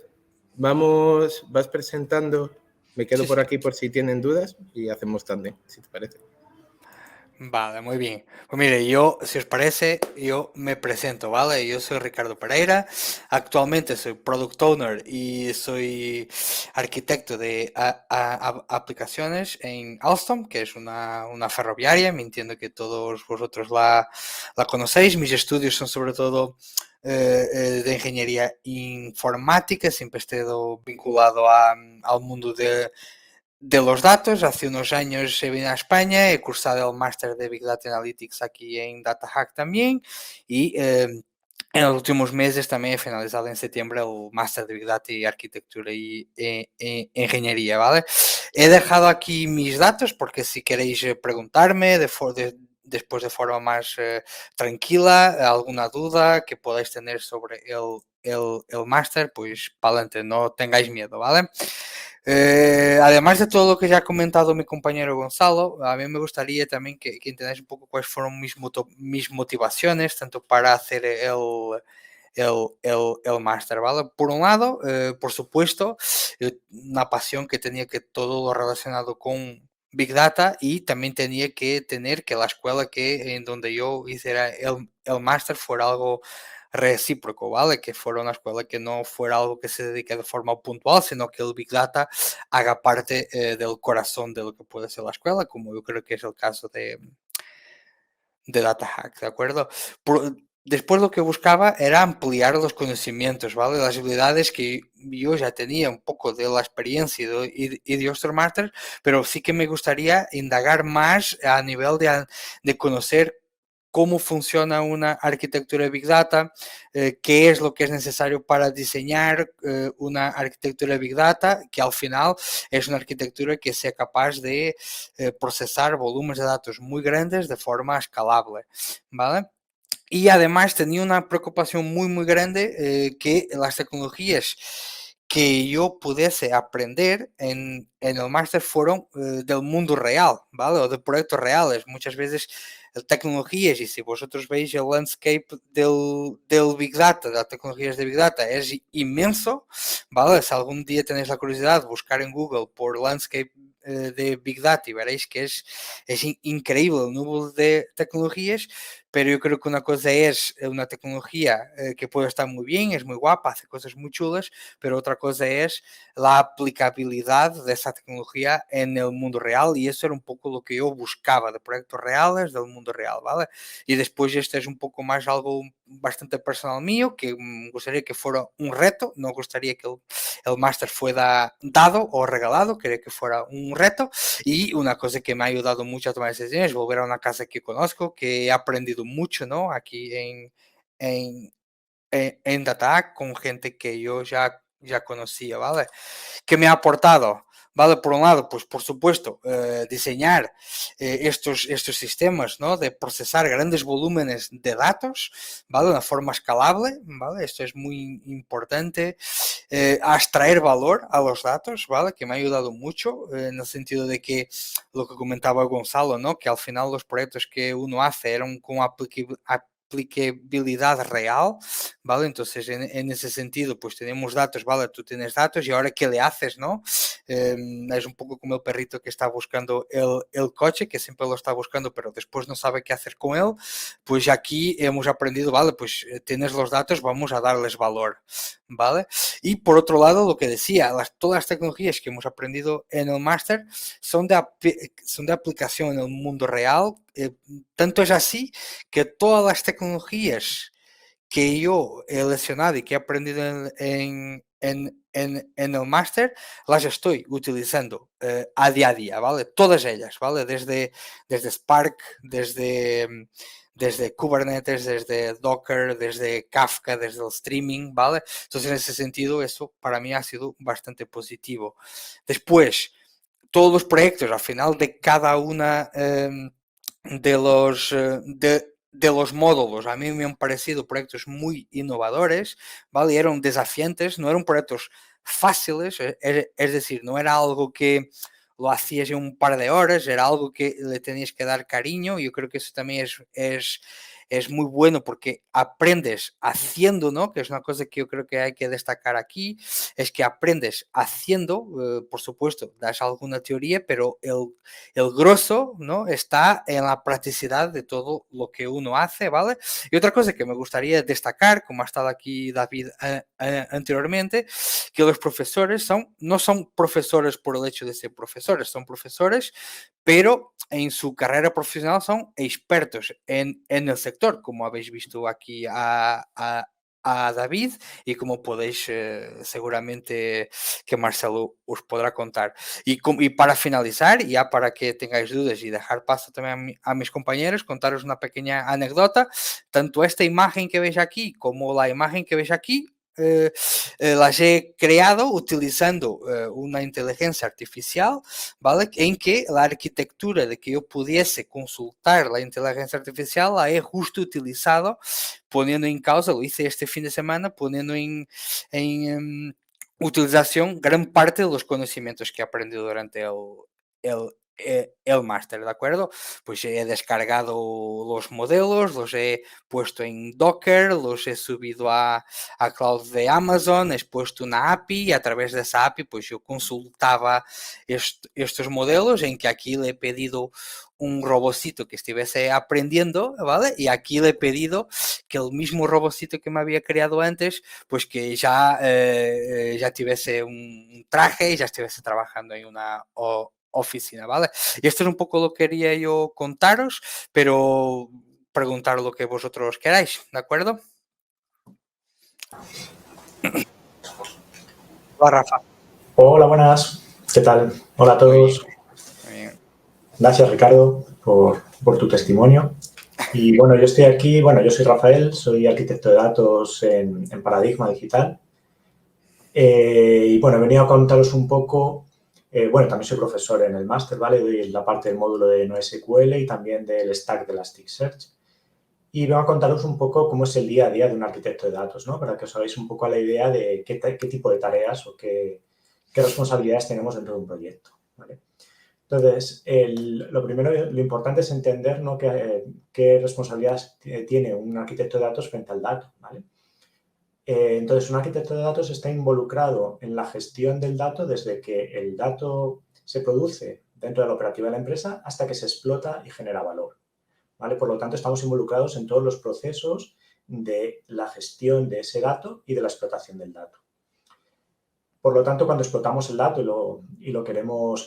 vas presentando. Me quedo por aquí por si tienen dudas y hacemos tándem, si te parece. Vale, muy bien. Pues mire, yo, si os parece, yo me presento, ¿vale? Yo soy Ricardo Pereira, actualmente soy Product Owner y soy arquitecto de aplicaciones en Alstom, que es una ferroviaria, me entiendo que todos vosotros la conocéis. Mis estudios son sobre todo de ingeniería informática, siempre he estado vinculado al mundo de los datos. Hace unos años he venido a España, he cursado el máster de Big Data Analytics aquí en DataHack también y en los últimos meses también he finalizado en septiembre el máster de Big Data y Arquitectura y Ingeniería, ¿vale? He dejado aquí mis datos porque si queréis preguntarme después de forma más tranquila, alguna duda que podáis tener sobre el máster, pues para adelante, no tengáis miedo, ¿vale? Además de todo lo que ya ha comentado mi compañero Gonzalo, a mí me gustaría también que entendáis un poco cuáles fueron mis motivaciones, tanto para hacer el máster, ¿vale? Por un lado, por supuesto, una pasión que tenía que todo lo relacionado con Big Data y también tenía que tener que la escuela en donde yo hiciera el máster fuera algo recíproco, ¿vale? Que fuera una escuela que no fuera algo que se dedique de forma puntual, sino que el Big Data haga parte del corazón de lo que puede ser la escuela, como yo creo que es el caso de DataHack, ¿de acuerdo? después lo que buscaba era ampliar los conocimientos, ¿vale? Las habilidades que yo ya tenía un poco de la experiencia y de Oyster Master, pero sí que me gustaría indagar más a nivel de conocer cómo funciona una arquitectura de Big Data, qué es lo que es necesario para diseñar una arquitectura de Big Data, que al final es una arquitectura que sea capaz de procesar volúmenes de datos muy grandes de forma escalable, ¿vale? Y además tenía una preocupación muy grande que las tecnologías que yo pudiese aprender en el máster fueron del mundo real, ¿vale? O de proyectos reales. Muchas veces tecnologías, y si vosotros veis el landscape del Big Data, de las tecnologías de Big Data, es inmenso, ¿vale? Si algún día tenéis la curiosidad, buscar en Google por landscape de Big Data y veréis que es increíble el número de tecnologías, pero yo creo que una cosa es una tecnología que puede estar muy bien, es muy guapa, hace cosas muy chulas, pero otra cosa es la aplicabilidad de esa tecnología en el mundo real, y eso era un poco lo que yo buscaba, de proyectos reales del mundo real, ¿vale? Y después este es un poco más algo bastante personal mío, que me gustaría que fuera un reto, no gustaría que el máster fuera dado o regalado, quería que fuera un reto. Y una cosa que me ha ayudado mucho a tomar decisiones es volver a una casa que conozco, que he aprendido mucho, ¿no? Aquí en, en Data con gente que yo ya conocía, ¿vale? ¿Qué me ha aportado? ¿Vale? Por un lado, pues por supuesto, diseñar estos sistemas, ¿no? De procesar grandes volúmenes de datos, ¿vale? De una forma escalable, ¿vale? Esto es muy importante. A extraer valor a los datos, ¿vale? Que me ha ayudado mucho en el sentido de que lo que comentaba Gonzalo, ¿no? Que al final los proyectos que uno hace eran con aplicabilidad real, ¿vale? Entonces, en ese sentido, pues tenemos datos, ¿vale? Tú tienes datos y ahora ¿qué le haces, no? Es un poco como el perrito que está buscando el coche, que siempre lo está buscando, pero después no sabe qué hacer con él. Pues aquí hemos aprendido, ¿vale? Pues tienes los datos, vamos a darles valor, ¿vale? Y por otro lado, lo que decía, todas las tecnologías que hemos aprendido en el máster son de aplicación en el mundo real. Tanto es así que todas las tecnologías que yo he leccionado y que he aprendido en el máster, las estoy utilizando a día, ¿vale? Todas ellas, ¿vale? Desde Spark, desde Kubernetes, desde Docker, desde Kafka, desde el streaming, ¿vale? Entonces, en ese sentido, eso para mí ha sido bastante positivo. Después, todos los proyectos, al final de cada una de los módulos, a mí me han parecido proyectos muy innovadores, ¿vale? Eran desafiantes, no eran proyectos fáciles, es decir, no era algo que lo hacías en un par de horas, era algo que le tenías que dar cariño. Yo creo que eso también es muy bueno porque aprendes haciendo, ¿no? Que es una cosa que yo creo que hay que destacar aquí, es que aprendes haciendo, por supuesto, das alguna teoría, pero el grosso, ¿no? Está en la practicidad de todo lo que uno hace, ¿vale? Y otra cosa que me gustaría destacar, como ha estado aquí David anteriormente, que los profesores no son profesores por el hecho de ser profesores, son profesores, pero en su carrera profesional son expertos en el sector, como habéis visto aquí a David, y como podéis seguramente que Marcelo os podrá contar. Y para finalizar, ya para que tengáis dudas y dejar paso también a mis compañeros, contaros una pequeña anécdota. Tanto esta imagen que veis aquí como la imagen que veis aquí, las he creado utilizando una inteligencia artificial, ¿vale? En que la arquitectura de que yo pudiese consultar la inteligencia artificial la he justo utilizado, poniendo en causa, lo hice este fin de semana, poniendo en utilización gran parte de los conocimientos que he aprendido durante el máster, ¿de acuerdo? Pues he descargado los modelos, los he puesto en Docker, los he subido a cloud de Amazon, he puesto una API y a través de esa API pues yo consultaba estos modelos, en que aquí le he pedido un robocito que estuviese aprendiendo, ¿vale? Y aquí le he pedido que el mismo robocito que me había creado antes, pues que ya tuviese un traje y ya estuviese trabajando en una oficina, ¿vale? Y esto es un poco lo que quería yo contaros, pero preguntar lo que vosotros queráis, ¿de acuerdo? Va, Rafa. Hola, buenas. ¿Qué tal? Hola a todos. Muy bien. Gracias, Ricardo, por tu testimonio. Y bueno, yo estoy aquí, yo soy Rafael, soy arquitecto de datos en Paradigma Digital. Y bueno, he venido a contaros un poco, también soy profesor en el máster, ¿vale? Doy la parte del módulo de NoSQL y también del stack de Elasticsearch. Y vengo a contaros un poco cómo es el día a día de un arquitecto de datos, ¿no? Para que os hagáis un poco a la idea de qué tipo de tareas o qué responsabilidades tenemos dentro de un proyecto, ¿vale? Entonces, lo primero, lo importante es entender, ¿no?, qué responsabilidades tiene un arquitecto de datos frente al dato, ¿vale? Entonces, un arquitecto de datos está involucrado en la gestión del dato desde que el dato se produce dentro de la operativa de la empresa hasta que se explota y genera valor, ¿vale? Por lo tanto, estamos involucrados en todos los procesos de la gestión de ese dato y de la explotación del dato. Por lo tanto, cuando explotamos el dato y lo queremos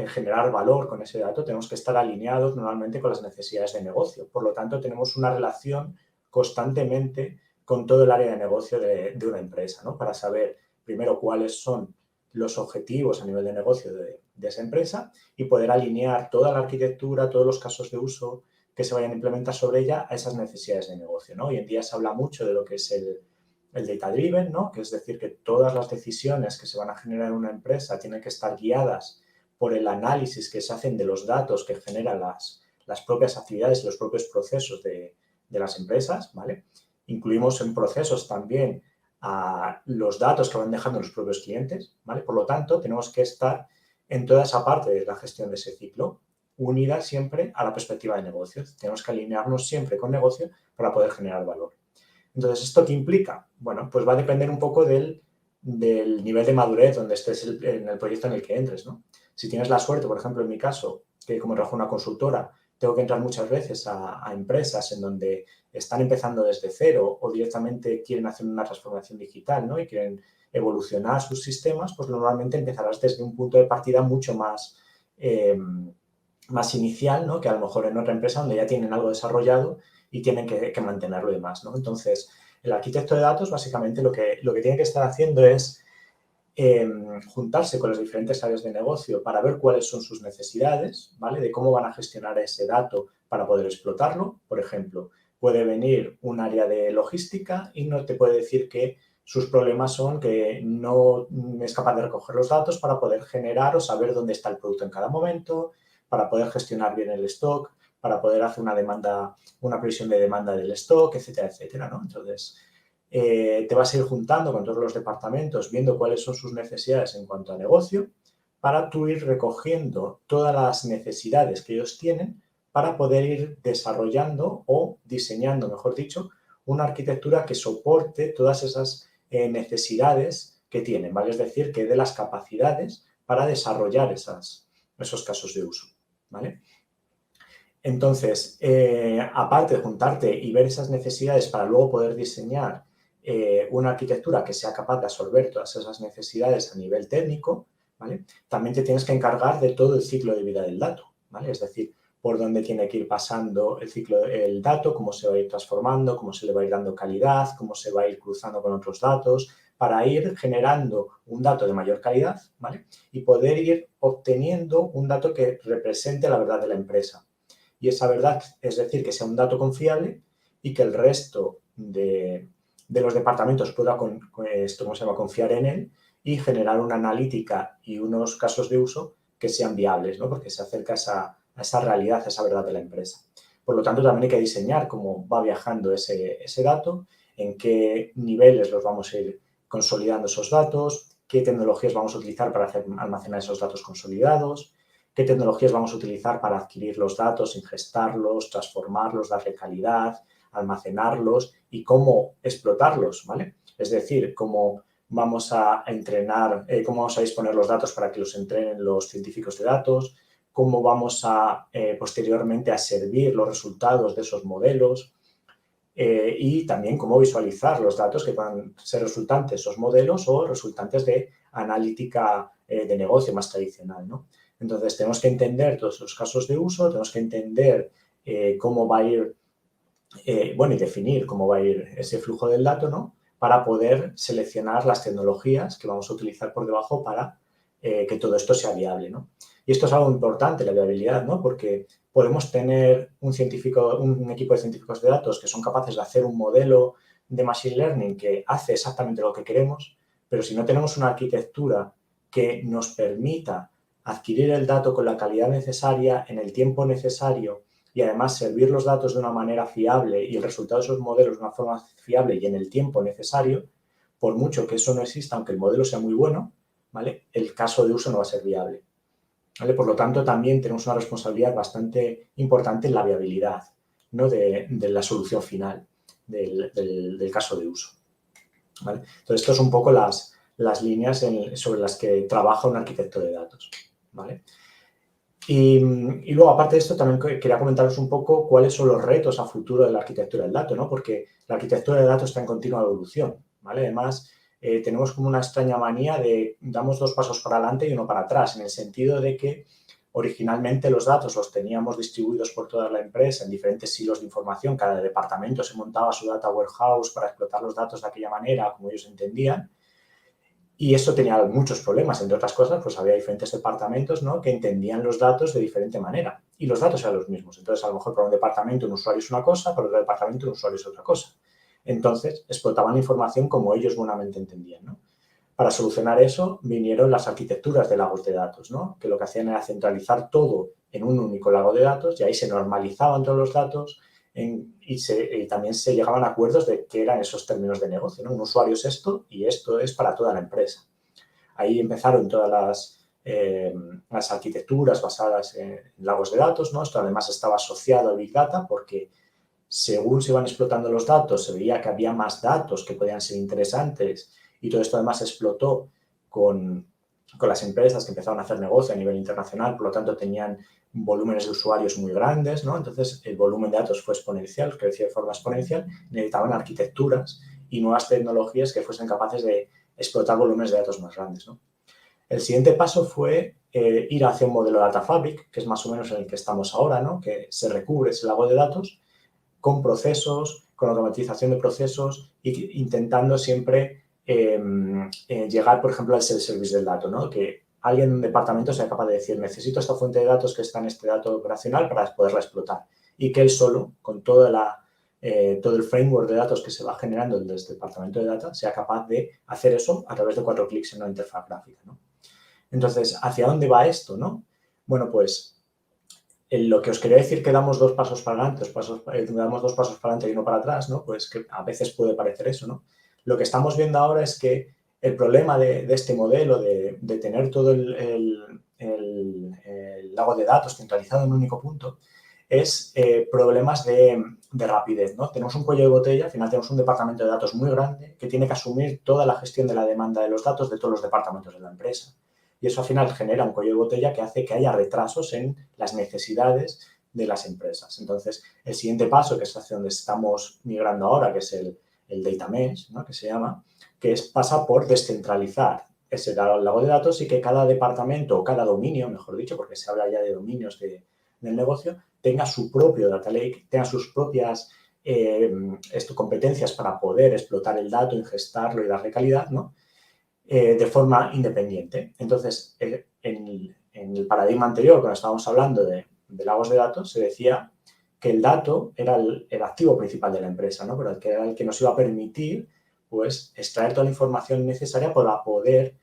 generar valor con ese dato, tenemos que estar alineados normalmente con las necesidades de negocio. Por lo tanto, tenemos una relación constantemente con todo el área de negocio de una empresa, ¿no? Para saber, primero, cuáles son los objetivos a nivel de negocio de esa empresa y poder alinear toda la arquitectura, todos los casos de uso que se vayan a implementar sobre ella a esas necesidades de negocio, ¿no? Hoy en día se habla mucho de lo que es el data driven, ¿no? Que es decir, que todas las decisiones que se van a generar en una empresa tienen que estar guiadas por el análisis que se hacen de los datos que generan las propias actividades y los propios procesos de las empresas, ¿vale? Incluimos en procesos también a los datos que van dejando los propios clientes, ¿vale? Por lo tanto, tenemos que estar en toda esa parte de la gestión de ese ciclo, unida siempre a la perspectiva de negocios. Tenemos que alinearnos siempre con negocio para poder generar valor. Entonces, ¿esto qué implica? Bueno, pues va a depender un poco del nivel de madurez donde estés en el proyecto en el que entres, ¿no? Si tienes la suerte, por ejemplo, en mi caso, que como trabajo en una consultora, tengo que entrar muchas veces a empresas en donde están empezando desde cero o directamente quieren hacer una transformación digital, ¿no? Y quieren evolucionar sus sistemas, pues normalmente empezarás desde un punto de partida mucho más inicial, ¿no? Que a lo mejor en otra empresa donde ya tienen algo desarrollado y tienen que mantenerlo y demás, ¿no? Entonces, el arquitecto de datos básicamente lo que tiene que estar haciendo es juntarse con las diferentes áreas de negocio para ver cuáles son sus necesidades, ¿vale? De cómo van a gestionar ese dato para poder explotarlo. Por ejemplo, puede venir un área de logística y no te puede decir que sus problemas son que no es capaz de recoger los datos para poder generar o saber dónde está el producto en cada momento, para poder gestionar bien el stock, para poder hacer una previsión de demanda del stock, etcétera, etcétera, ¿no? Entonces, te vas a ir juntando con todos los departamentos, viendo cuáles son sus necesidades en cuanto a negocio, para tú ir recogiendo todas las necesidades que ellos tienen para poder ir desarrollando o diseñando, mejor dicho, una arquitectura que soporte todas esas necesidades que tienen, ¿vale? Es decir, que dé las capacidades para desarrollar esos casos de uso, ¿vale? Entonces, aparte de juntarte y ver esas necesidades para luego poder diseñar una arquitectura que sea capaz de absorber todas esas necesidades a nivel técnico, ¿vale? También te tienes que encargar de todo el ciclo de vida del dato, ¿vale? Es decir, por dónde tiene que ir pasando el dato, cómo se va a ir transformando, cómo se le va a ir dando calidad, cómo se va a ir cruzando con otros datos, para ir generando un dato de mayor calidad, ¿vale? Y poder ir obteniendo un dato que represente la verdad de la empresa. Y esa verdad, es decir, que sea un dato confiable y que el resto de los departamentos pueda confiar en él y generar una analítica y unos casos de uso que sean viables, ¿no? Porque se acerca a esa realidad, a esa verdad de la empresa. Por lo tanto, también hay que diseñar cómo va viajando ese dato, en qué niveles los vamos a ir consolidando esos datos, qué tecnologías vamos a utilizar para almacenar esos datos consolidados, qué tecnologías vamos a utilizar para adquirir los datos, ingestarlos, transformarlos, darle calidad, almacenarlos y cómo explotarlos, ¿vale? Es decir, cómo vamos a entrenar, cómo vamos a disponer los datos para que los entrenen los científicos de datos, cómo vamos a posteriormente a servir los resultados de esos modelos y también cómo visualizar los datos que puedan ser resultantes de esos modelos o resultantes de analítica de negocio más tradicional, ¿no? Entonces, tenemos que entender todos esos casos de uso, tenemos que entender cómo va a ir bueno, y definir cómo va a ir ese flujo del dato, ¿no? Para poder seleccionar las tecnologías que vamos a utilizar por debajo para que todo esto sea viable, ¿no? Y esto es algo importante, la viabilidad, ¿no? Porque podemos tener un equipo de científicos de datos que son capaces de hacer un modelo de Machine Learning que hace exactamente lo que queremos, pero si no tenemos una arquitectura que nos permita adquirir el dato con la calidad necesaria, en el tiempo necesario, y además servir los datos de una manera fiable y el resultado de esos modelos de una forma fiable y en el tiempo necesario, por mucho que eso no exista, aunque el modelo sea muy bueno, ¿vale? El caso de uso no va a ser viable, ¿vale? Por lo tanto, también tenemos una responsabilidad bastante importante en la viabilidad, ¿no? de la solución final del caso de uso, ¿vale? Entonces, esto es un poco las líneas sobre las que trabaja un arquitecto de datos, ¿vale? Y luego, aparte de esto, también quería comentaros un poco cuáles son los retos a futuro de la arquitectura del dato, ¿no? Porque la arquitectura de datos está en continua evolución, ¿vale? Además, tenemos como una extraña manía de damos 2 pasos para adelante y 1 para atrás, en el sentido de que originalmente los datos los teníamos distribuidos por toda la empresa en diferentes silos de información, cada departamento se montaba su data warehouse para explotar los datos de aquella manera, como ellos entendían. Y eso tenía muchos problemas, entre otras cosas, pues había diferentes departamentos, ¿no? Que entendían los datos de diferente manera y los datos eran los mismos. Entonces, a lo mejor para un departamento un usuario es una cosa, para otro departamento un usuario es otra cosa. Entonces, explotaban la información como ellos buenamente entendían, ¿no? Para solucionar eso, vinieron las arquitecturas de lagos de datos, ¿no? Que lo que hacían era centralizar todo en un único lago de datos y ahí se normalizaban todos los datos y también se llegaban a acuerdos de qué eran esos términos de negocio, ¿no? Un usuario es esto y esto es para toda la empresa. Ahí empezaron todas las arquitecturas basadas en lagos de datos, ¿no? Esto además estaba asociado al Big Data porque según se iban explotando los datos, se veía que había más datos que podían ser interesantes y todo esto además explotó con las empresas que empezaron a hacer negocio a nivel internacional, por lo tanto tenían volúmenes de usuarios muy grandes, ¿no? Entonces el volumen de datos fue exponencial, creció de forma exponencial, necesitaban arquitecturas y nuevas tecnologías que fuesen capaces de explotar volúmenes de datos más grandes, ¿no? El siguiente paso fue ir hacia un modelo Data Fabric, que es más o menos en el que estamos ahora, ¿no? Que se recubre ese lago de datos con procesos, con automatización de procesos e intentando siempre llegar, por ejemplo, al self-service del dato, ¿no? Que alguien en un departamento sea capaz de decir, necesito esta fuente de datos que está en este dato operacional para poderla explotar. Y que él solo, con todo el framework de datos que se va generando desde el departamento de data, sea capaz de hacer eso a través de 4 clics en una interfaz gráfica, ¿no? Entonces, ¿hacia dónde va esto, no? Bueno, pues lo que os quería decir que damos 2 pasos para adelante, damos 2 pasos para adelante y 1 para atrás, ¿no? Pues que a veces puede parecer eso, ¿no? Lo que estamos viendo ahora es que el problema de este modelo de tener todo el lago de datos centralizado en un único punto es problemas de rapidez, ¿no? Tenemos un cuello de botella, al final tenemos un departamento de datos muy grande que tiene que asumir toda la gestión de la demanda de los datos de todos los departamentos de la empresa. Y eso al final genera un cuello de botella que hace que haya retrasos en las necesidades de las empresas. Entonces, el siguiente paso, que es hacia donde estamos migrando ahora, que es el data mesh, ¿no? Que se llama, que pasa por descentralizar ese lago de datos y que cada departamento o cada dominio, mejor dicho, porque se habla ya de dominios del negocio, tenga su propio data lake, tenga sus propias competencias para poder explotar el dato, ingestarlo y darle calidad, ¿no? De forma independiente. Entonces, en el paradigma anterior, cuando estábamos hablando de lagos de datos, se decía que el dato era el activo principal de la empresa, ¿no? Pero que era el que nos iba a permitir, pues, extraer toda la información necesaria para poder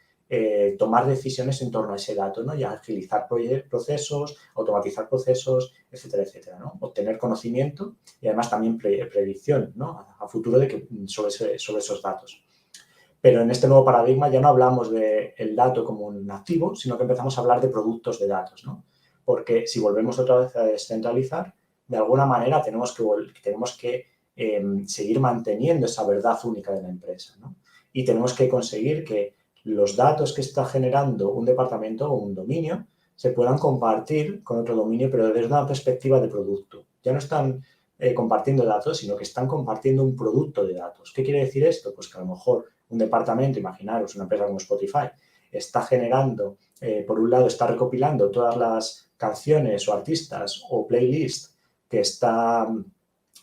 tomar decisiones en torno a ese dato, ¿no? Y agilizar procesos, automatizar procesos, etcétera, etcétera, ¿no? Obtener conocimiento y además también predicción, ¿no? A futuro sobre esos datos. Pero en este nuevo paradigma ya no hablamos del dato como un activo, sino que empezamos a hablar de productos de datos, ¿no? Porque si volvemos otra vez a descentralizar, de alguna manera tenemos que seguir manteniendo esa verdad única de la empresa, ¿no? Y tenemos que conseguir que los datos que está generando un departamento o un dominio se puedan compartir con otro dominio, pero desde una perspectiva de producto. Ya no están compartiendo datos, sino que están compartiendo un producto de datos. ¿Qué quiere decir esto? Pues que a lo mejor un departamento, imaginaros una empresa como Spotify, está generando, por un lado, está recopilando todas las canciones o artistas o playlists que está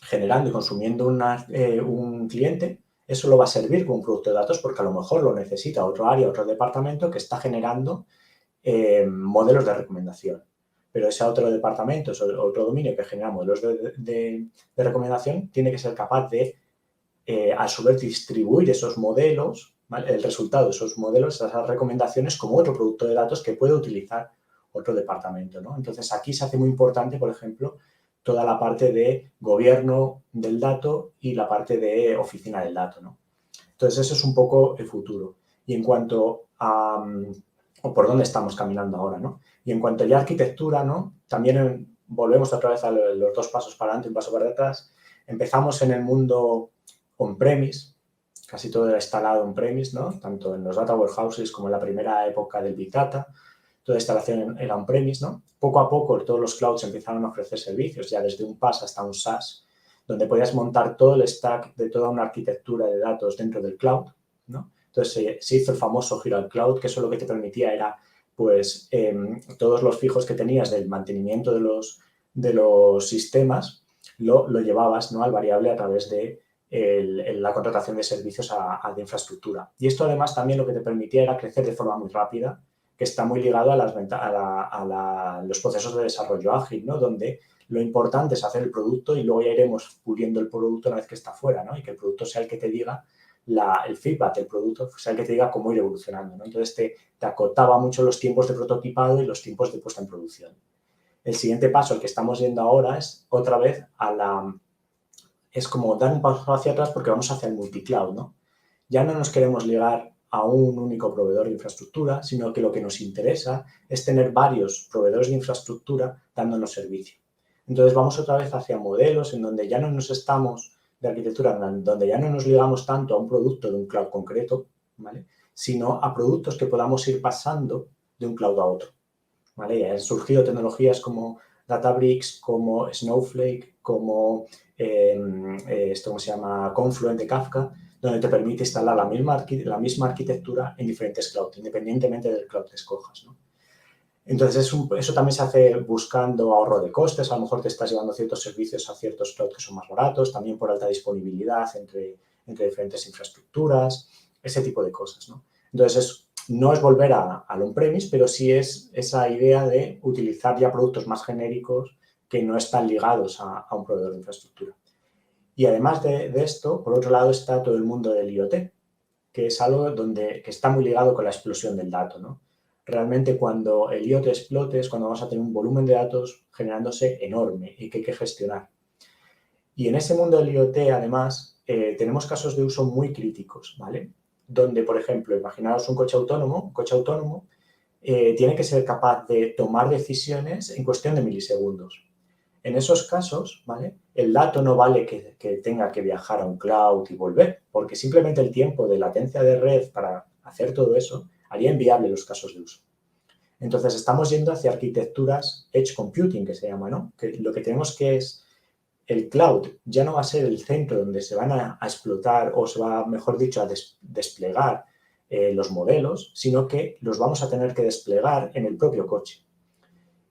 generando y consumiendo un cliente, eso lo va a servir como un producto de datos porque a lo mejor lo necesita otro área, otro departamento que está generando modelos de recomendación. Pero ese otro departamento, otro dominio que genera modelos de recomendación, tiene que ser capaz de, a su vez, distribuir esos modelos, ¿vale? El resultado de esos modelos, esas recomendaciones, como otro producto de datos que puede utilizar otro departamento, ¿no? Entonces, aquí se hace muy importante, por ejemplo, toda la parte de gobierno del dato y la parte de oficina del dato, ¿no? Entonces, eso es un poco el futuro. Y en cuanto a o por dónde estamos caminando ahora, ¿no? Y en cuanto ya a arquitectura, ¿no? También volvemos otra vez a los 2 pasos para adelante y un paso para atrás. Empezamos en el mundo on-premise, casi todo era instalado on-premise, ¿no? Tanto en los data warehouses como en la primera época del Big Data. Toda instalación era on-premise, ¿no? Poco a poco todos los clouds empezaron a ofrecer servicios, ya desde un PaaS hasta un SaaS, donde podías montar todo el stack de toda una arquitectura de datos dentro del cloud, ¿no? Entonces se hizo el famoso giro al cloud, que eso lo que te permitía era, pues, todos los fijos que tenías del mantenimiento de los sistemas, lo llevabas, ¿no? Al variable a través de la contratación de servicios de infraestructura. Y esto además también lo que te permitía era crecer de forma muy rápida, que está muy ligado a los procesos de desarrollo ágil, ¿no? Donde lo importante es hacer el producto y luego ya iremos puliendo el producto una vez que está fuera, ¿no? Y que el producto sea el que te diga el feedback del producto, sea el que te diga cómo ir evolucionando, ¿no? Entonces te acotaba mucho los tiempos de prototipado y los tiempos de puesta en producción. El siguiente paso, el que estamos yendo ahora, es otra vez es como dar un paso hacia atrás porque vamos hacia el multicloud, ¿no? Ya no nos queremos ligar a un único proveedor de infraestructura, sino que lo que nos interesa es tener varios proveedores de infraestructura dándonos servicio. Entonces vamos otra vez hacia modelos en donde ya no nos estamos de arquitectura, donde ya no nos ligamos tanto a un producto de un cloud concreto, ¿vale? Sino a productos que podamos ir pasando de un cloud a otro, ¿vale? Y han surgido tecnologías como Databricks, como Snowflake, como ¿cómo se llama? Confluent de Kafka, donde te permite instalar la misma arquitectura en diferentes clouds, independientemente del cloud que escojas, ¿no? Entonces, eso también se hace buscando ahorro de costes. A lo mejor te estás llevando ciertos servicios a ciertos clouds que son más baratos, también por alta disponibilidad entre diferentes infraestructuras, ese tipo de cosas, ¿no? Entonces, no es volver al on-premise, pero sí es esa idea de utilizar ya productos más genéricos que no están ligados a un proveedor de infraestructura. Y además de esto, por otro lado, está todo el mundo del IoT, que es algo que está muy ligado con la explosión del dato, ¿no? Realmente cuando el IoT explote es cuando vamos a tener un volumen de datos generándose enorme y que hay que gestionar. Y en ese mundo del IoT, además, tenemos casos de uso muy críticos, ¿vale? Donde, por ejemplo, imaginaos un coche autónomo tiene que ser capaz de tomar decisiones en cuestión de milisegundos. En esos casos, ¿vale? El dato no vale que tenga que viajar a un cloud y volver, porque simplemente el tiempo de latencia de red para hacer todo eso haría inviable los casos de uso. Entonces, estamos yendo hacia arquitecturas edge computing, que se llama, ¿no? Que lo que tenemos que es el cloud ya no va a ser el centro donde se van a explotar o se va, mejor dicho, a desplegar los modelos, sino que los vamos a tener que desplegar en el propio coche.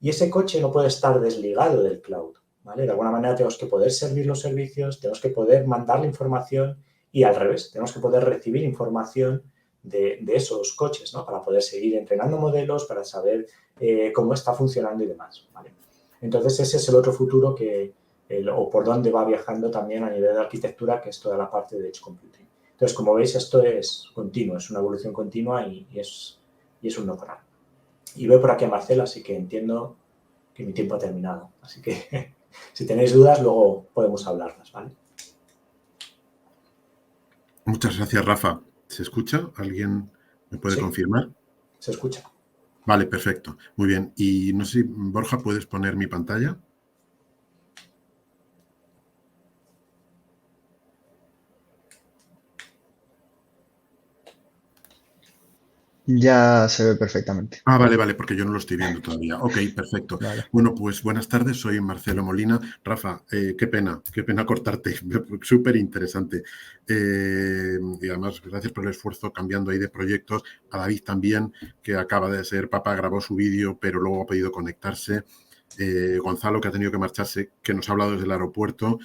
Y ese coche no puede estar desligado del cloud, ¿vale? De alguna manera tenemos que poder servir los servicios, tenemos que poder mandar la información y al revés, tenemos que poder recibir información de esos coches, ¿no? Para poder seguir entrenando modelos, para saber cómo está funcionando y demás, ¿vale? Entonces, ese es el otro futuro o por dónde va viajando también a nivel de arquitectura, que es toda la parte de edge computing. Entonces, como veis, esto es continuo, es una evolución continua y es un no parar. Y veo por aquí a Marcela, así que entiendo que mi tiempo ha terminado. Así que si tenéis dudas, luego podemos hablarlas, ¿vale? Muchas gracias, Rafa. ¿Se escucha? ¿Alguien me puede confirmar? Se escucha. Vale, perfecto. Muy bien. Y no sé si, Borja, ¿puedes poner mi pantalla? Ya se ve perfectamente. Ah, vale, porque yo no lo estoy viendo todavía. Ok, perfecto. Vale. Bueno, pues buenas tardes, soy Marcelo Molina. Rafa, qué pena cortarte, súper interesante. Y además, gracias por el esfuerzo cambiando ahí de proyectos. A David también, que acaba de ser papá, grabó su vídeo, pero luego ha podido conectarse. Gonzalo, que ha tenido que marcharse, que nos ha hablado desde el aeropuerto,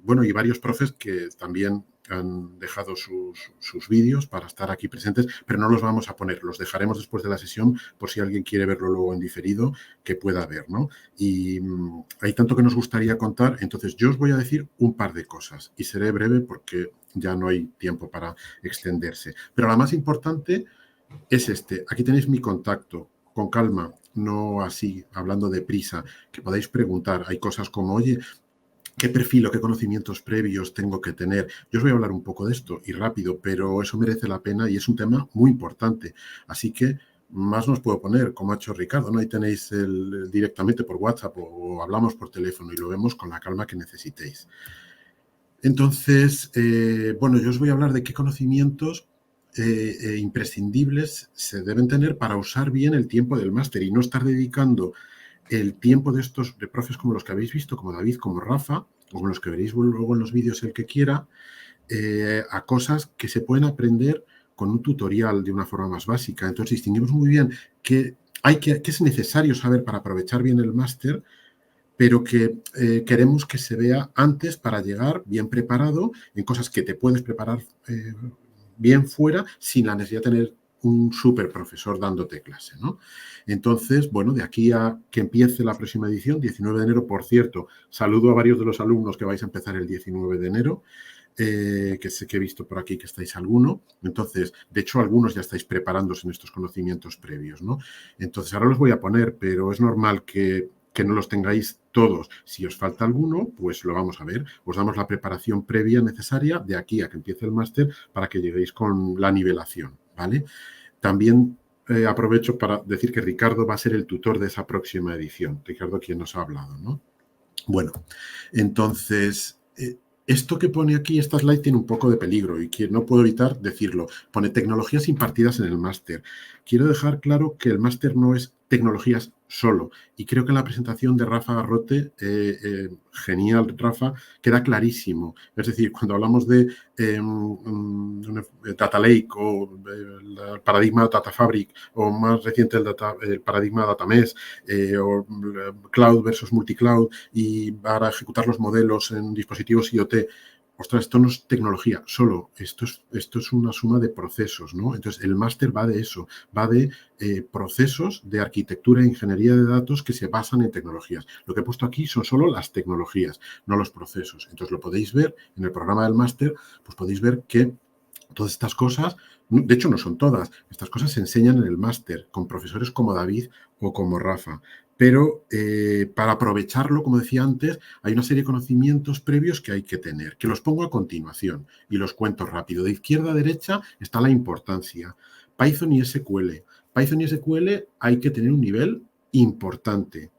bueno, y varios profes que también han dejado sus vídeos para estar aquí presentes, pero no los vamos a poner, los dejaremos después de la sesión por si alguien quiere verlo luego en diferido, que pueda ver, ¿no? Y hay tanto que nos gustaría contar, entonces yo os voy a decir un par de cosas y seré breve porque ya no hay tiempo para extenderse. Pero la más importante es este. Aquí tenéis mi contacto. Con calma, no así, hablando deprisa, que podáis preguntar. Hay cosas como, oye, ¿qué perfil o qué conocimientos previos tengo que tener? Yo os voy a hablar un poco de esto y rápido, pero eso merece la pena y es un tema muy importante. Así que más nos puedo poner, como ha hecho Ricardo, ¿no? Ahí tenéis directamente por WhatsApp o hablamos por teléfono y lo vemos con la calma que necesitéis. Entonces, bueno, yo os voy a hablar de qué conocimientos imprescindibles se deben tener para usar bien el tiempo del máster y no estar dedicando el tiempo de estos de profes como los que habéis visto, como David, como Rafa, o como los que veréis luego en los vídeos el que quiera, a cosas que se pueden aprender con un tutorial de una forma más básica. Entonces, distinguimos muy bien qué es necesario saber para aprovechar bien el máster, pero que queremos que se vea antes para llegar bien preparado en cosas que te puedes preparar bien fuera sin la necesidad de tener un súper profesor dándote clase, ¿no? Entonces, bueno, de aquí a que empiece la próxima edición, 19 de enero, por cierto, saludo a varios de los alumnos que vais a empezar el 19 de enero, que sé que he visto por aquí que estáis alguno. Entonces, de hecho, algunos ya estáis preparándose en estos conocimientos previos, ¿no? Entonces, ahora los voy a poner, pero es normal que no los tengáis todos. Si os falta alguno, pues lo vamos a ver. Os damos la preparación previa necesaria de aquí a que empiece el máster para que lleguéis con la nivelación, ¿vale? También aprovecho para decir que Ricardo va a ser el tutor de esa próxima edición. Ricardo, quien nos ha hablado, ¿no? Bueno, entonces, esto que pone aquí, esta slide tiene un poco de peligro y que no puedo evitar decirlo. Pone tecnologías impartidas en el máster. Quiero dejar claro que el máster no es tecnologías solo. Y creo que en la presentación de Rafa Garrote, genial Rafa, queda clarísimo. Es decir, cuando hablamos de Data Lake o el paradigma Data Fabric o más reciente el paradigma Data Mesh o Cloud versus Multicloud y para ejecutar los modelos en dispositivos IoT, ostras, esto no es tecnología solo, esto es una suma de procesos, ¿no? Entonces, el máster va de eso, va de procesos de arquitectura e ingeniería de datos que se basan en tecnologías. Lo que he puesto aquí son solo las tecnologías, no los procesos. Entonces, lo podéis ver en el programa del máster, pues podéis ver que todas estas cosas, de hecho no son todas, estas cosas se enseñan en el máster con profesores como David o como Rafa. Pero para aprovecharlo, como decía antes, hay una serie de conocimientos previos que hay que tener, que los pongo a continuación y los cuento rápido. De izquierda a derecha está la importancia. Python y SQL. Python y SQL hay que tener un nivel importante.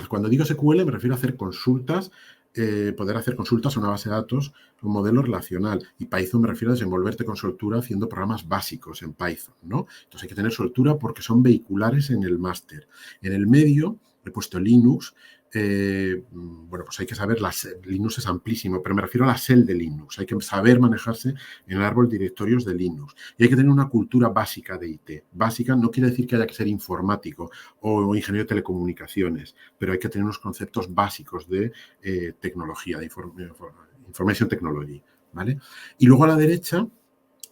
Cuando digo SQL me refiero a hacer consultas, poder hacer consultas a una base de datos, un modelo relacional. Y Python me refiero a desenvolverte con soltura haciendo programas básicos en Python, ¿no? Entonces hay que tener soltura porque son vehiculares en el máster. En el medio he puesto Linux. Bueno, pues hay que saber, Linux es amplísimo, pero me refiero a la shell de Linux. Hay que saber manejarse en el árbol de directorios de Linux. Y hay que tener una cultura básica de IT. Básica no quiere decir que haya que ser informático o ingeniero de telecomunicaciones, pero hay que tener unos conceptos básicos de tecnología, de information technology, ¿vale? Y luego a la derecha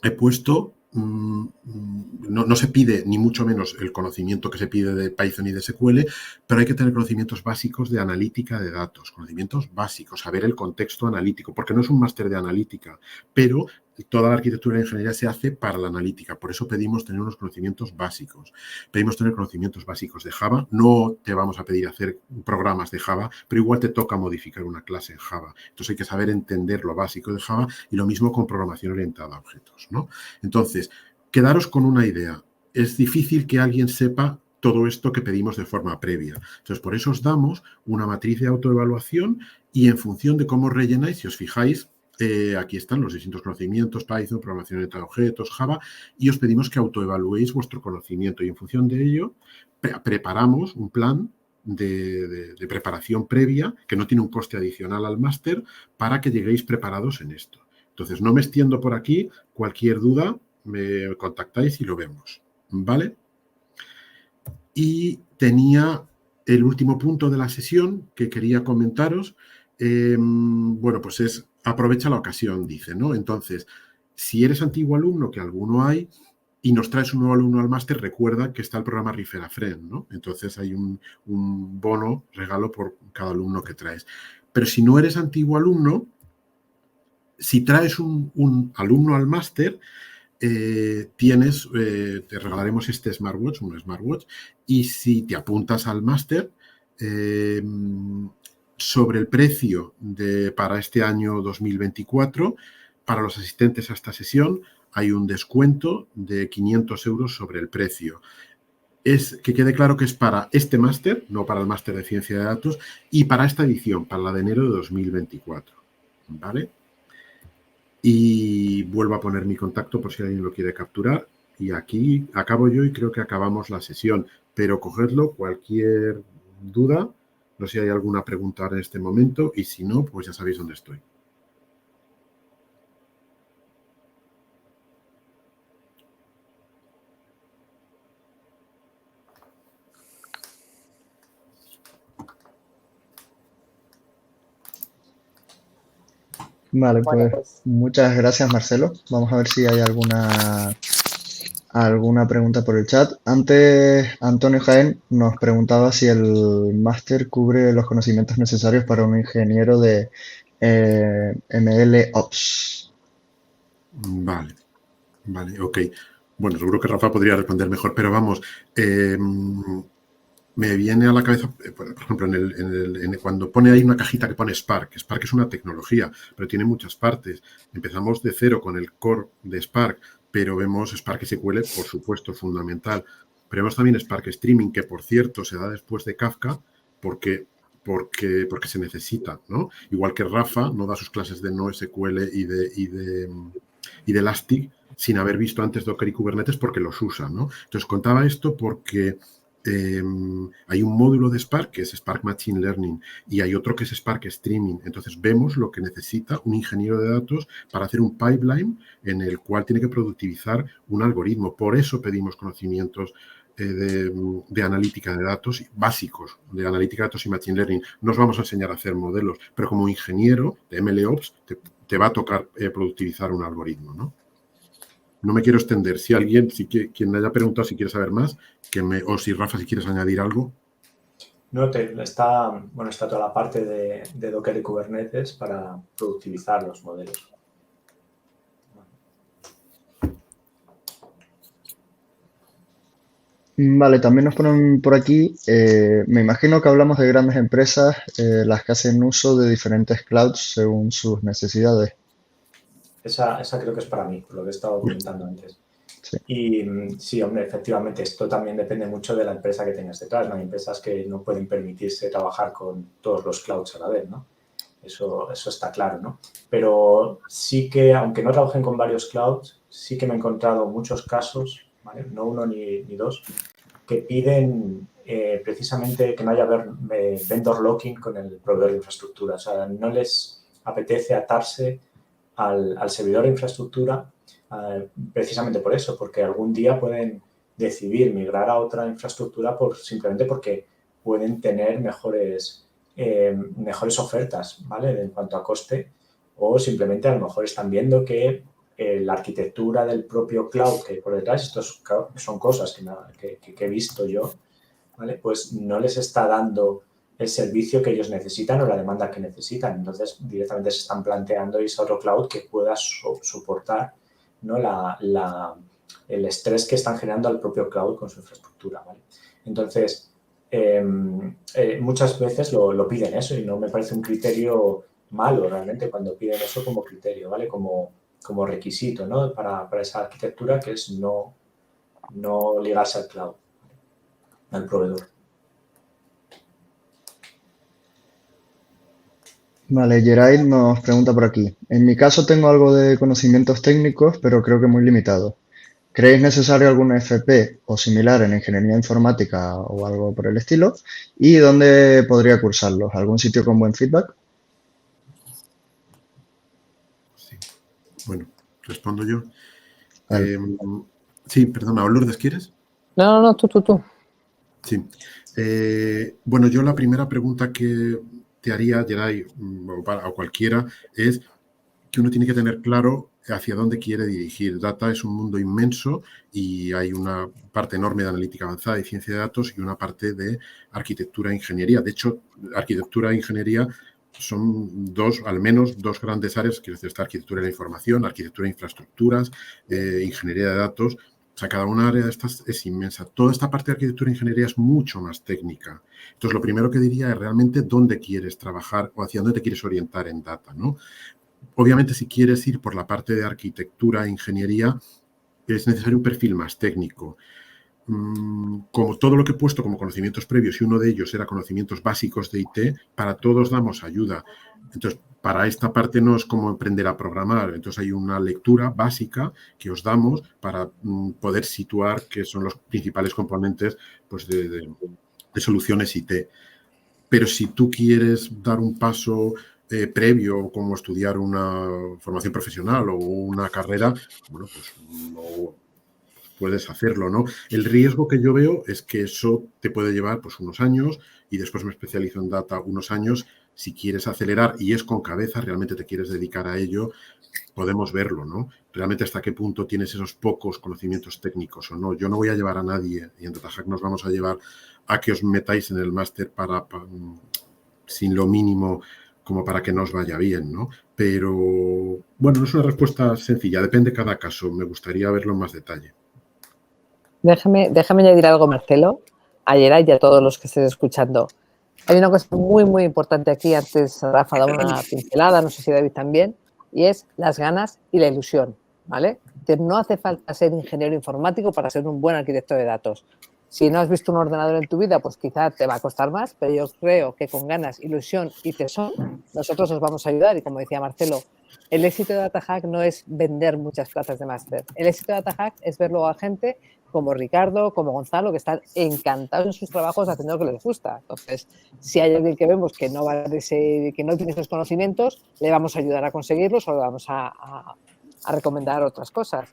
he puesto... No se pide ni mucho menos el conocimiento que se pide de Python y de SQL, pero hay que tener conocimientos básicos de analítica de datos, conocimientos básicos, saber el contexto analítico, porque no es un máster de analítica, pero toda la arquitectura de ingeniería se hace para la analítica, por eso pedimos tener unos conocimientos básicos. Pedimos tener conocimientos básicos de Java, no te vamos a pedir hacer programas de Java, pero igual te toca modificar una clase en Java. Entonces hay que saber entender lo básico de Java y lo mismo con programación orientada a objetos, ¿no? Entonces, quedaros con una idea. Es difícil que alguien sepa todo esto que pedimos de forma previa. Entonces, por eso os damos una matriz de autoevaluación y en función de cómo rellenáis, si os fijáis, aquí están los distintos conocimientos, Python, programación orientada a objetos, Java, y os pedimos que autoevaluéis vuestro conocimiento y en función de ello preparamos un plan de preparación previa que no tiene un coste adicional al máster para que lleguéis preparados en esto. Entonces, no me extiendo por aquí. Cualquier duda, me contactáis y lo vemos, ¿vale? Y tenía el último punto de la sesión que quería comentaros, bueno, pues es aprovecha la ocasión, dice, ¿no? Entonces, si eres antiguo alumno, que alguno hay, y nos traes un nuevo alumno al máster, recuerda que está el programa Refer a Friend, ¿no? Entonces hay un bono, regalo por cada alumno que traes. Pero si no eres antiguo alumno, si traes un alumno al máster, te regalaremos este smartwatch, un smartwatch, y si te apuntas al máster, sobre el precio para este año 2024, para los asistentes a esta sesión, hay un descuento de 500 euros sobre el precio. Que quede claro que es para este máster, no para el máster de ciencia de datos, y para esta edición, para la de enero de 2024. ¿Vale? Y vuelvo a poner mi contacto por si alguien lo quiere capturar. Y aquí acabo yo y creo que acabamos la sesión. Pero cogedlo, cualquier duda, no sé si hay alguna pregunta en este momento, y si no, pues ya sabéis dónde estoy. Vale, Bueno, pues muchas gracias, Marcelo. Vamos a ver si hay alguna pregunta por el chat. Antes, Antonio Jaén nos preguntaba si el máster cubre los conocimientos necesarios para un ingeniero de ML Ops. Vale, ok. Bueno, seguro que Rafa podría responder mejor, pero vamos, me viene a la cabeza, por ejemplo, cuando pone ahí una cajita que pone Spark. Spark es una tecnología, pero tiene muchas partes. Empezamos de cero con el core de Spark, pero vemos Spark SQL, por supuesto, fundamental. Pero vemos también Spark Streaming, que por cierto se da después de Kafka, porque se necesita, ¿no? Igual que Rafa no da sus clases de NoSQL y de Elastic sin haber visto antes Docker y Kubernetes porque los usa, ¿no? Entonces contaba esto porque hay un módulo de Spark que es Spark Machine Learning y hay otro que es Spark Streaming. Entonces vemos lo que necesita un ingeniero de datos para hacer un pipeline en el cual tiene que productivizar un algoritmo. Por eso pedimos conocimientos de analítica de datos básicos, de analítica de datos y Machine Learning. No os vamos a enseñar a hacer modelos, pero como ingeniero de MLOps te va a tocar productivizar un algoritmo, ¿no? No me quiero extender. Si alguien, quien haya preguntado si quiere saber más, o si Rafa, si quieres añadir algo. No, está toda la parte de Docker y Kubernetes para productivizar los modelos. Vale, también nos ponen por aquí, me imagino que hablamos de grandes empresas, las que hacen uso de diferentes clouds según sus necesidades. Esa creo que es para mí, por lo que he estado comentando antes. Sí. Y sí, hombre, efectivamente, esto también depende mucho de la empresa que tengas detrás, ¿no? Hay empresas que no pueden permitirse trabajar con todos los clouds a la vez, ¿no? Eso está claro, ¿no? Pero sí que, aunque no trabajen con varios clouds, sí que me he encontrado muchos casos, ¿vale? No uno ni dos, que piden precisamente que no haya vendor locking con el proveedor de infraestructura. O sea, no les apetece atarse al servidor de infraestructura precisamente por eso, porque algún día pueden decidir migrar a otra infraestructura simplemente porque pueden tener mejores ofertas, ¿vale? En cuanto a coste, o simplemente a lo mejor están viendo que la arquitectura del propio cloud que hay por detrás, estos son cosas que he visto yo, ¿vale? Pues no les está dando el servicio que ellos necesitan o la demanda que necesitan. Entonces, directamente se están planteando irse a otro cloud que pueda soportar, ¿no? el estrés que están generando al propio cloud con su infraestructura, ¿vale? Entonces, muchas veces lo piden eso y no me parece un criterio malo realmente cuando piden eso como criterio, ¿vale? Como requisito, ¿no? Para esa arquitectura, que es no ligarse al cloud, al proveedor. Vale, Geraint nos pregunta por aquí. En mi caso tengo algo de conocimientos técnicos, pero creo que muy limitado. ¿Creéis necesario algún FP o similar en ingeniería informática o algo por el estilo? ¿Y dónde podría cursarlos? ¿Algún sitio con buen feedback? Sí. Bueno, respondo yo. Vale. Sí, perdona, ¿Lourdes quieres? No, tú. Sí. Bueno, yo la primera pregunta que te haría, Geray, o cualquiera, es que uno tiene que tener claro hacia dónde quiere dirigir. Data es un mundo inmenso y hay una parte enorme de analítica avanzada y ciencia de datos y una parte de arquitectura e ingeniería. De hecho, arquitectura e ingeniería son al menos dos grandes áreas, quiero decir, está arquitectura de la información, arquitectura de infraestructuras, ingeniería de datos. O sea, cada una área de estas es inmensa. Toda esta parte de arquitectura e ingeniería es mucho más técnica. Entonces, lo primero que diría es realmente dónde quieres trabajar o hacia dónde te quieres orientar en data, ¿no? Obviamente, si quieres ir por la parte de arquitectura e ingeniería, es necesario un perfil más técnico. Como todo lo que he puesto como conocimientos previos y uno de ellos era conocimientos básicos de IT, para todos damos ayuda. Entonces, para esta parte no es como aprender a programar. Entonces, hay una lectura básica que os damos para poder situar qué son los principales componentes pues, de soluciones IT. Pero si tú quieres dar un paso previo, como estudiar una formación profesional o una carrera, bueno, pues no puedes hacerlo, ¿no? El riesgo que yo veo es que eso te puede llevar pues unos años y después me especializo en data unos años. Si quieres acelerar y es con cabeza, realmente te quieres dedicar a ello, podemos verlo, ¿no? Realmente hasta qué punto tienes esos pocos conocimientos técnicos o no. Yo no voy a llevar a nadie y en DataHack nos vamos a llevar a que os metáis en el máster sin lo mínimo como para que no os vaya bien, ¿no? Pero, bueno, no es una respuesta sencilla, depende de cada caso. Me gustaría verlo en más detalle. Déjame añadir algo, Marcelo, a Geray y a todos los que estéis escuchando. Hay una cosa muy, muy importante aquí. Antes Rafa daba una pincelada, no sé si David también, y es las ganas y la ilusión, ¿vale? No hace falta ser ingeniero informático para ser un buen arquitecto de datos. Si no has visto un ordenador en tu vida, pues quizá te va a costar más, pero yo creo que con ganas, ilusión y tesón, nosotros os vamos a ayudar. Y como decía Marcelo, el éxito de DataHack no es vender muchas plazas de máster. El éxito de DataHack es ver luego a gente como Ricardo, como Gonzalo, que están encantados en sus trabajos haciendo lo que les gusta. Entonces, si hay alguien que vemos que no tiene esos conocimientos, le vamos a ayudar a conseguirlos o le vamos a recomendar otras cosas.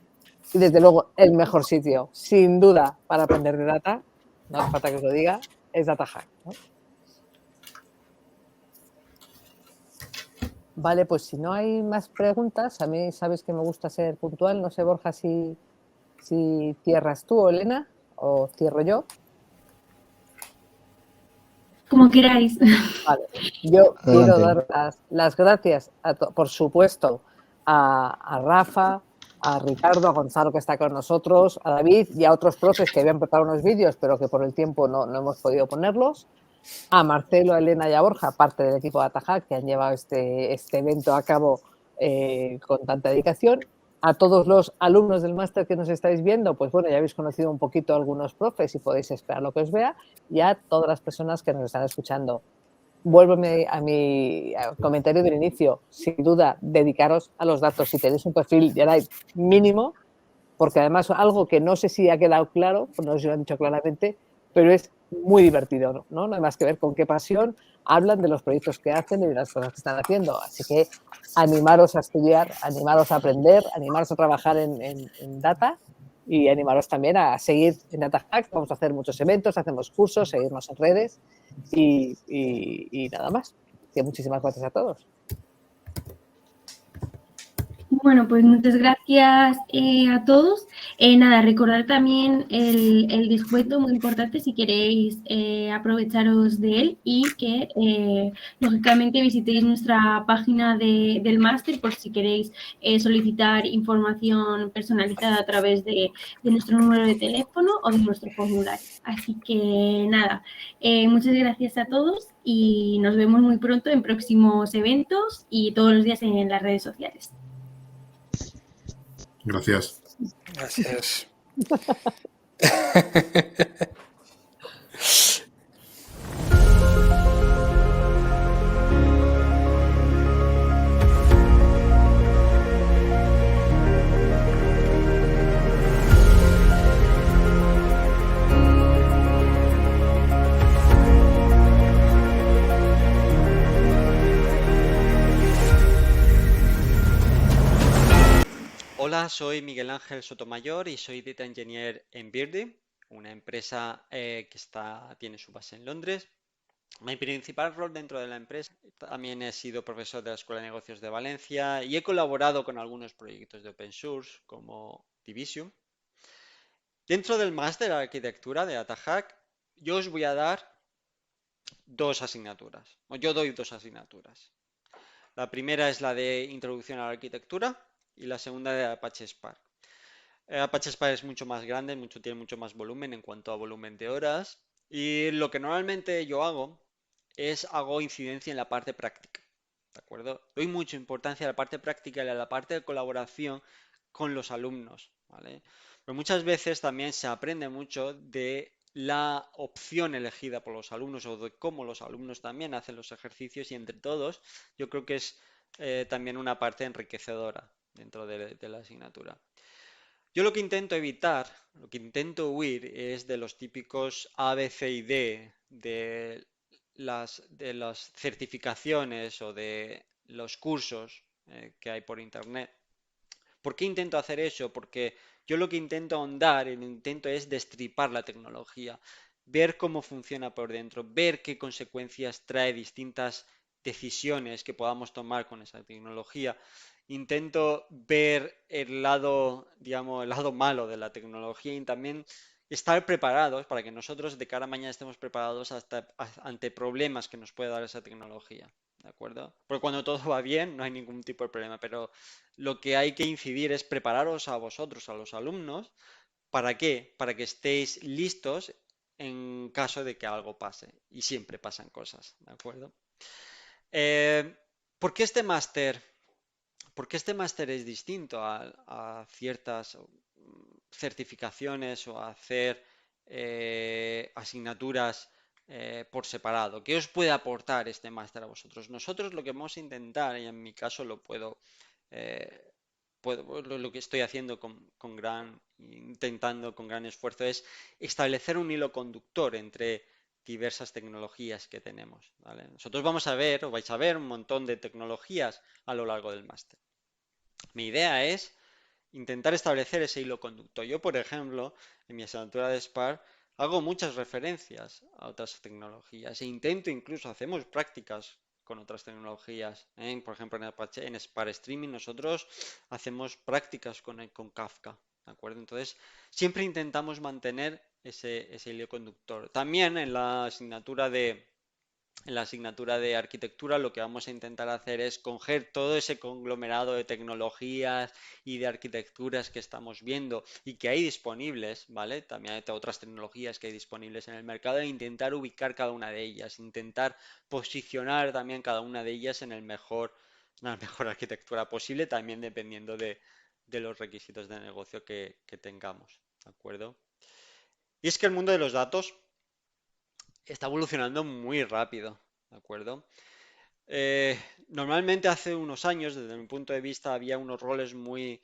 Y desde luego, el mejor sitio, sin duda, para aprender de data, no hace falta que os lo diga, es DataHack, ¿no? Vale, pues si no hay más preguntas, a mí sabes que me gusta ser puntual. No sé, Borja, si cierras tú o Elena, o cierro yo. Como queráis. Vale. Yo quiero dar las gracias, por supuesto, a Rafa, a Ricardo, a Gonzalo, que está con nosotros, a David y a otros profes que habían preparado unos vídeos, pero que por el tiempo no hemos podido ponerlos. A Marcelo, a Elena y a Borja, parte del equipo de DataHack, que han llevado este evento a cabo con tanta dedicación. A todos los alumnos del máster que nos estáis viendo, pues bueno, ya habéis conocido un poquito a algunos profes y podéis esperar lo que os vea. Y a todas las personas que nos están escuchando. Vuélveme a mi comentario del inicio. Sin duda, dedicaros a los datos. Si tenéis un perfil Geray mínimo, porque además algo que no sé si ha quedado claro, no sé si lo han dicho claramente, pero es muy divertido, ¿no? No hay más que ver con qué pasión hablan de los proyectos que hacen y de las cosas que están haciendo. Así que animaros a estudiar, animaros a aprender, animaros a trabajar en data y animaros también a seguir en DataHack. Vamos a hacer muchos eventos, hacemos cursos, seguirnos en redes y nada más. Que muchísimas gracias a todos. Bueno, pues muchas gracias a todos. Nada, recordar también el descuento muy importante si queréis aprovecharos de él y que lógicamente visitéis nuestra página del máster por si queréis solicitar información personalizada a través de nuestro número de teléfono o de nuestro formulario. Así que nada, muchas gracias a todos y nos vemos muy pronto en próximos eventos y todos los días en las redes sociales. Gracias. Gracias. Hola, soy Miguel Ángel Sotomayor y soy Data Engineer en Birdie. una empresa que tiene su base en Londres. Mi principal rol dentro de la empresa, también he sido profesor de la Escuela de Negocios de Valencia y he colaborado con algunos proyectos de open source como Divisium. Dentro del máster de arquitectura de AtaHack, yo os voy a dar dos asignaturas, o yo doy dos asignaturas. La primera es la de Introducción a la Arquitectura y la segunda de Apache Spark. Apache Spark es mucho más grande, tiene mucho más volumen en cuanto a volumen de horas y lo que normalmente yo hago incidencia en la parte práctica, ¿de acuerdo? Doy mucha importancia a la parte práctica y a la parte de colaboración con los alumnos, ¿vale? Pero muchas veces también se aprende mucho de la opción elegida por los alumnos o de cómo los alumnos también hacen los ejercicios y entre todos yo creo que es también una parte enriquecedora dentro de la asignatura. Yo lo que intento evitar, lo que intento huir es de los típicos A, B, C y D de las certificaciones o de los cursos que hay por internet. ¿Por qué intento hacer eso? Porque yo lo que intento ahondar, el intento es destripar la tecnología, ver cómo funciona por dentro, ver qué consecuencias trae distintas decisiones que podamos tomar con esa tecnología. Intento ver el lado, digamos, el lado malo de la tecnología y también estar preparados para que nosotros de cara a mañana estemos preparados ante problemas que nos puede dar esa tecnología. ¿De acuerdo? Porque cuando todo va bien no hay ningún tipo de problema, pero lo que hay que incidir es prepararos a vosotros, a los alumnos. ¿Para qué? Para que estéis listos en caso de que algo pase. Y siempre pasan cosas, ¿de acuerdo? ¿Por qué este máster? Porque este máster es distinto a ciertas certificaciones o a hacer asignaturas por separado. ¿Qué os puede aportar este máster a vosotros? Nosotros lo que vamos a intentar, y en mi caso lo que estoy haciendo intentando con gran esfuerzo es establecer un hilo conductor entre diversas tecnologías que tenemos, ¿vale? Nosotros vamos a ver, o vais a ver un montón de tecnologías a lo largo del máster. Mi idea es intentar establecer ese hilo conductor. Yo, por ejemplo, en mi asignatura de Spark hago muchas referencias a otras tecnologías e intento incluso, hacemos prácticas con otras tecnologías. Por ejemplo, en Spark Streaming nosotros hacemos prácticas con Kafka, ¿de acuerdo? Entonces, siempre intentamos mantener ese hilo conductor. También en la asignatura de arquitectura lo que vamos a intentar hacer es coger todo ese conglomerado de tecnologías y de arquitecturas que estamos viendo y que hay disponibles, ¿vale? También hay otras tecnologías que hay disponibles en el mercado e intentar ubicar cada una de ellas, intentar posicionar también cada una de ellas en la mejor arquitectura posible, también dependiendo de los requisitos de negocio que tengamos, ¿de acuerdo? Y es que el mundo de los datos está evolucionando muy rápido, ¿de acuerdo? Normalmente hace unos años, desde mi punto de vista, había unos roles muy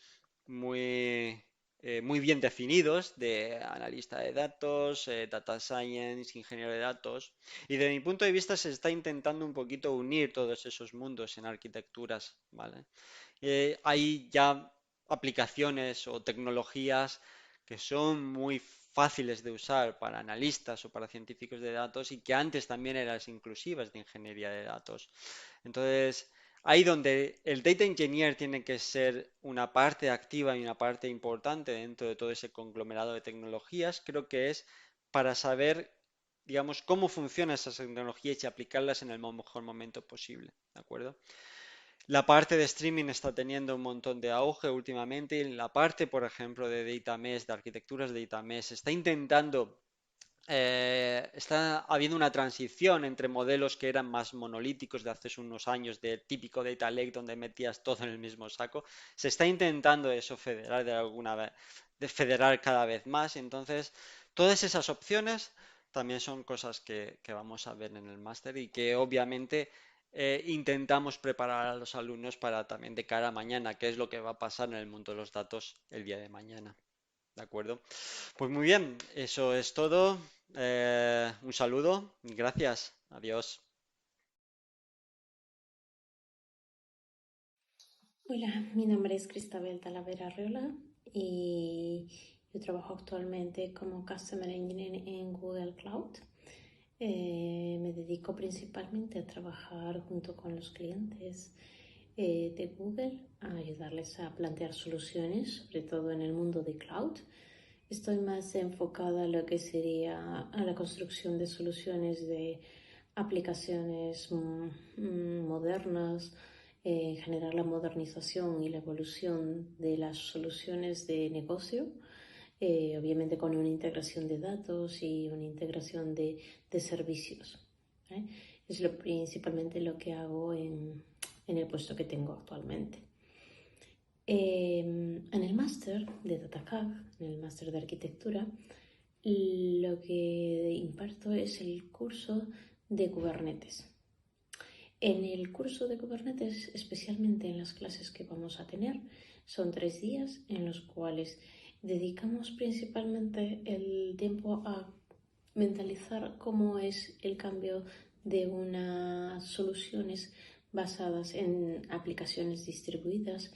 bien definidos de analista de datos, data science, ingeniero de datos. Y desde mi punto de vista se está intentando un poquito unir todos esos mundos en arquitecturas, ¿vale? Hay ya aplicaciones o tecnologías que son muy fáciles de usar para analistas o para científicos de datos y que antes también eran inclusivas de ingeniería de datos. Entonces, ahí donde el data engineer tiene que ser una parte activa y una parte importante dentro de todo ese conglomerado de tecnologías, creo que es para saber, digamos, cómo funcionan esas tecnologías y aplicarlas en el mejor momento posible, ¿de acuerdo? La parte de streaming está teniendo un montón de auge últimamente y la parte, por ejemplo, de data mesh, de arquitecturas de data mesh, está habiendo una transición entre modelos que eran más monolíticos de hace unos años, de típico data lake donde metías todo en el mismo saco. Se está intentando eso federar federar cada vez más. Entonces, todas esas opciones también son cosas que vamos a ver en el máster y que obviamente intentamos preparar a los alumnos para también de cara a mañana, qué es lo que va a pasar en el mundo de los datos el día de mañana. ¿De acuerdo? Pues muy bien, eso es todo. Un saludo, gracias, adiós. Hola, mi nombre es Cristabel Talavera Arreola y Yo trabajo actualmente como Customer Engineer en Google Cloud. Me dedico principalmente a trabajar junto con los clientes de Google, a ayudarles a plantear soluciones, sobre todo en el mundo de cloud. Estoy más enfocada a lo que sería a la construcción de soluciones de aplicaciones modernas, generar la modernización y la evolución de las soluciones de negocio, obviamente con una integración de datos y una integración de servicios. Es principalmente lo que hago en el puesto que tengo actualmente. En el máster de DataHub, en el máster de arquitectura, lo que imparto es el curso de Kubernetes. En el curso de Kubernetes, especialmente en las clases que vamos a tener, son 3 días en los cuales dedicamos principalmente el tiempo a mentalizar cómo es el cambio de unas soluciones basadas en aplicaciones distribuidas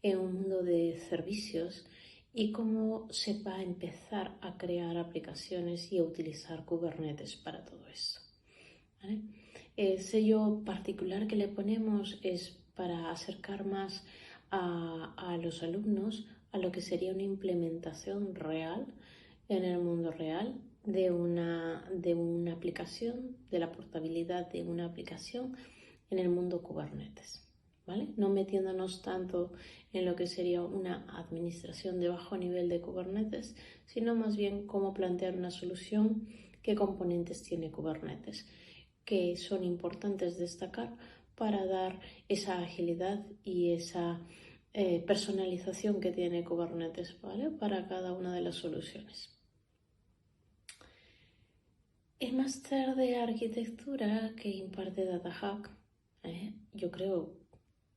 en un mundo de servicios y cómo se va a empezar a crear aplicaciones y a utilizar Kubernetes para todo esto. ¿Vale? El sello particular que le ponemos es para acercar más a los alumnos a lo que sería una implementación real en el mundo real de una aplicación, de la portabilidad de una aplicación en el mundo Kubernetes, ¿vale? No metiéndonos tanto en lo que sería una administración de bajo nivel de Kubernetes, sino más bien cómo plantear una solución, qué componentes tiene Kubernetes, que son importantes destacar para dar esa agilidad y esa personalización que tiene Kubernetes, ¿vale? Para cada una de las soluciones. El máster de arquitectura que imparte DataHub,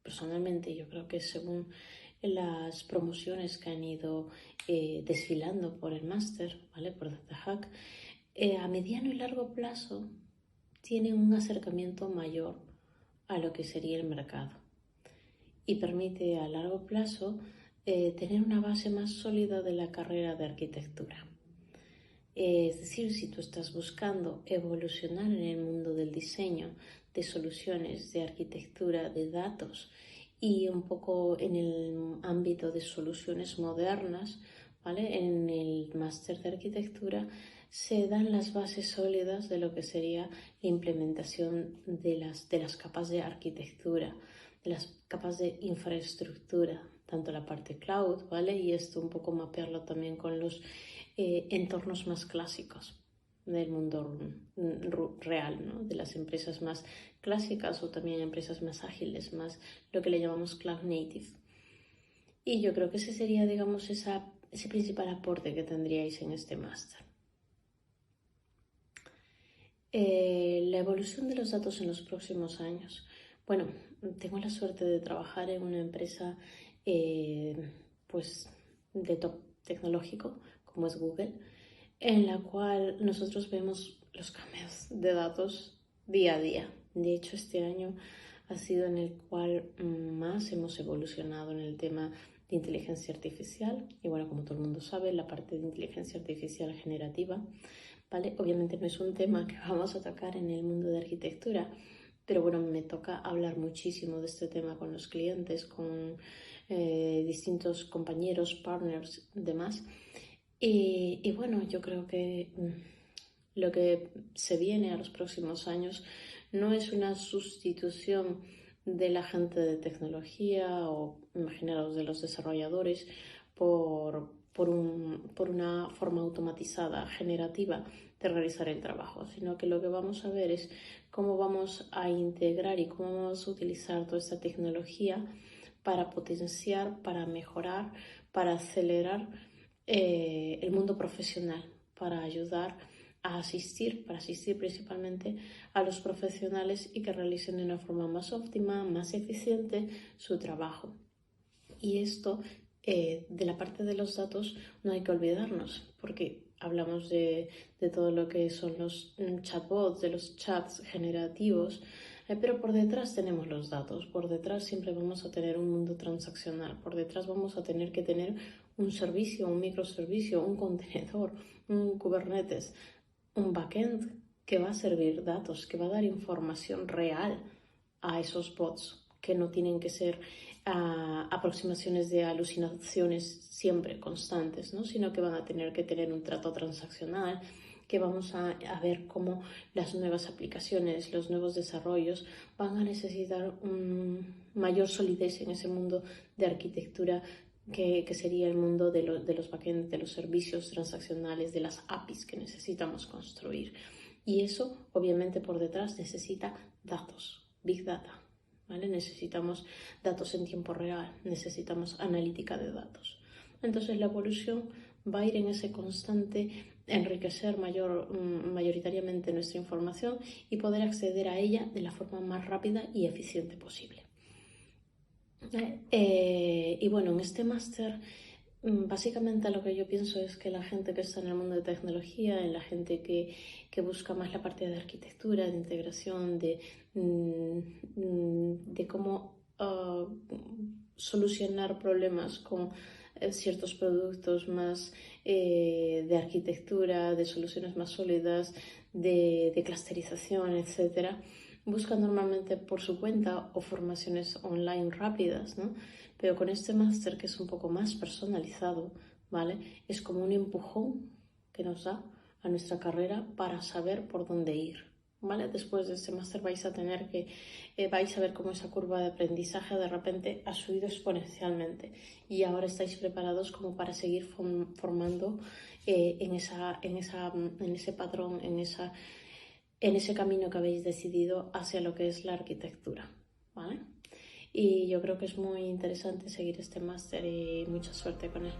personalmente yo creo que según las promociones que han ido desfilando por el máster, ¿vale? Por DataHub, a mediano y largo plazo tiene un acercamiento mayor a lo que sería el mercado y permite a largo plazo tener una base más sólida de la carrera de arquitectura. Es decir, si tú estás buscando evolucionar en el mundo del diseño, de soluciones, de arquitectura, de datos y un poco en el ámbito de soluciones modernas, ¿vale? En el máster de arquitectura se dan las bases sólidas de lo que sería la implementación de las capas de arquitectura, de las capas de infraestructura, tanto la parte cloud, ¿vale? Y esto un poco mapearlo también con los entornos más clásicos del mundo real, ¿no? De las empresas más clásicas o también empresas más ágiles, más lo que le llamamos cloud native. Y yo creo que ese sería, digamos, ese principal aporte que tendríais en este máster. La evolución de los datos en los próximos años. Bueno, tengo la suerte de trabajar en una empresa pues de top tecnológico como es Google, en la cual nosotros vemos los cambios de datos día a día. De hecho, este año ha sido en el cual más hemos evolucionado en el tema de inteligencia artificial. Y bueno, como todo el mundo sabe, la parte de inteligencia artificial generativa, ¿vale? Obviamente no es un tema que vamos a tocar en el mundo de arquitectura, pero bueno, me toca hablar muchísimo de este tema con los clientes, con distintos compañeros, partners, demás. Y bueno, yo creo que lo que se viene a los próximos años no es una sustitución de la gente de tecnología o, imaginaros, de los desarrolladores por una forma automatizada, generativa de realizar el trabajo, sino que lo que vamos a ver es cómo vamos a integrar y cómo vamos a utilizar toda esta tecnología para potenciar, para mejorar, para acelerar el mundo profesional, para ayudar a asistir principalmente a los profesionales y que realicen de una forma más óptima, más eficiente su trabajo. Y esto, de la parte de los datos, no hay que olvidarnos, porque hablamos de todo lo que son los chatbots, de los chats generativos, pero por detrás tenemos los datos, por detrás siempre vamos a tener un mundo transaccional, por detrás vamos a tener que tener un servicio, un microservicio, un contenedor, un Kubernetes, un backend que va a servir datos, que va a dar información real a esos bots, que no tienen que ser aproximaciones de alucinaciones siempre constantes, ¿no? Sino que van a tener que tener un trato transaccional, que vamos a ver cómo las nuevas aplicaciones, los nuevos desarrollos van a necesitar mayor solidez en ese mundo de arquitectura que sería el mundo de los backends, de los servicios transaccionales, de las APIs que necesitamos construir. Y eso, obviamente, por detrás necesita datos, Big Data, ¿vale? Necesitamos datos en tiempo real, necesitamos analítica de datos. Entonces, la evolución va a ir en ese constante enriquecer mayoritariamente nuestra información y poder acceder a ella de la forma más rápida y eficiente posible. Y bueno, en este máster básicamente lo que yo pienso es que la gente que está en el mundo de tecnología, en la gente que busca más la parte de arquitectura, de integración, de cómo solucionar problemas con ciertos productos más de arquitectura, de soluciones más sólidas, de clusterización, etcétera, buscan normalmente por su cuenta o formaciones online rápidas, ¿no? Pero con este máster, que es un poco más personalizado, ¿vale? Es como un empujón que nos da a nuestra carrera para saber por dónde ir, ¿vale? Después de este máster vais a tener que, vais a ver cómo esa curva de aprendizaje de repente ha subido exponencialmente y ahora estáis preparados como para seguir formando en ese patrón, en ese camino que habéis decidido hacia lo que es la arquitectura, ¿vale? Y yo creo que es muy interesante seguir este máster y mucha suerte con él.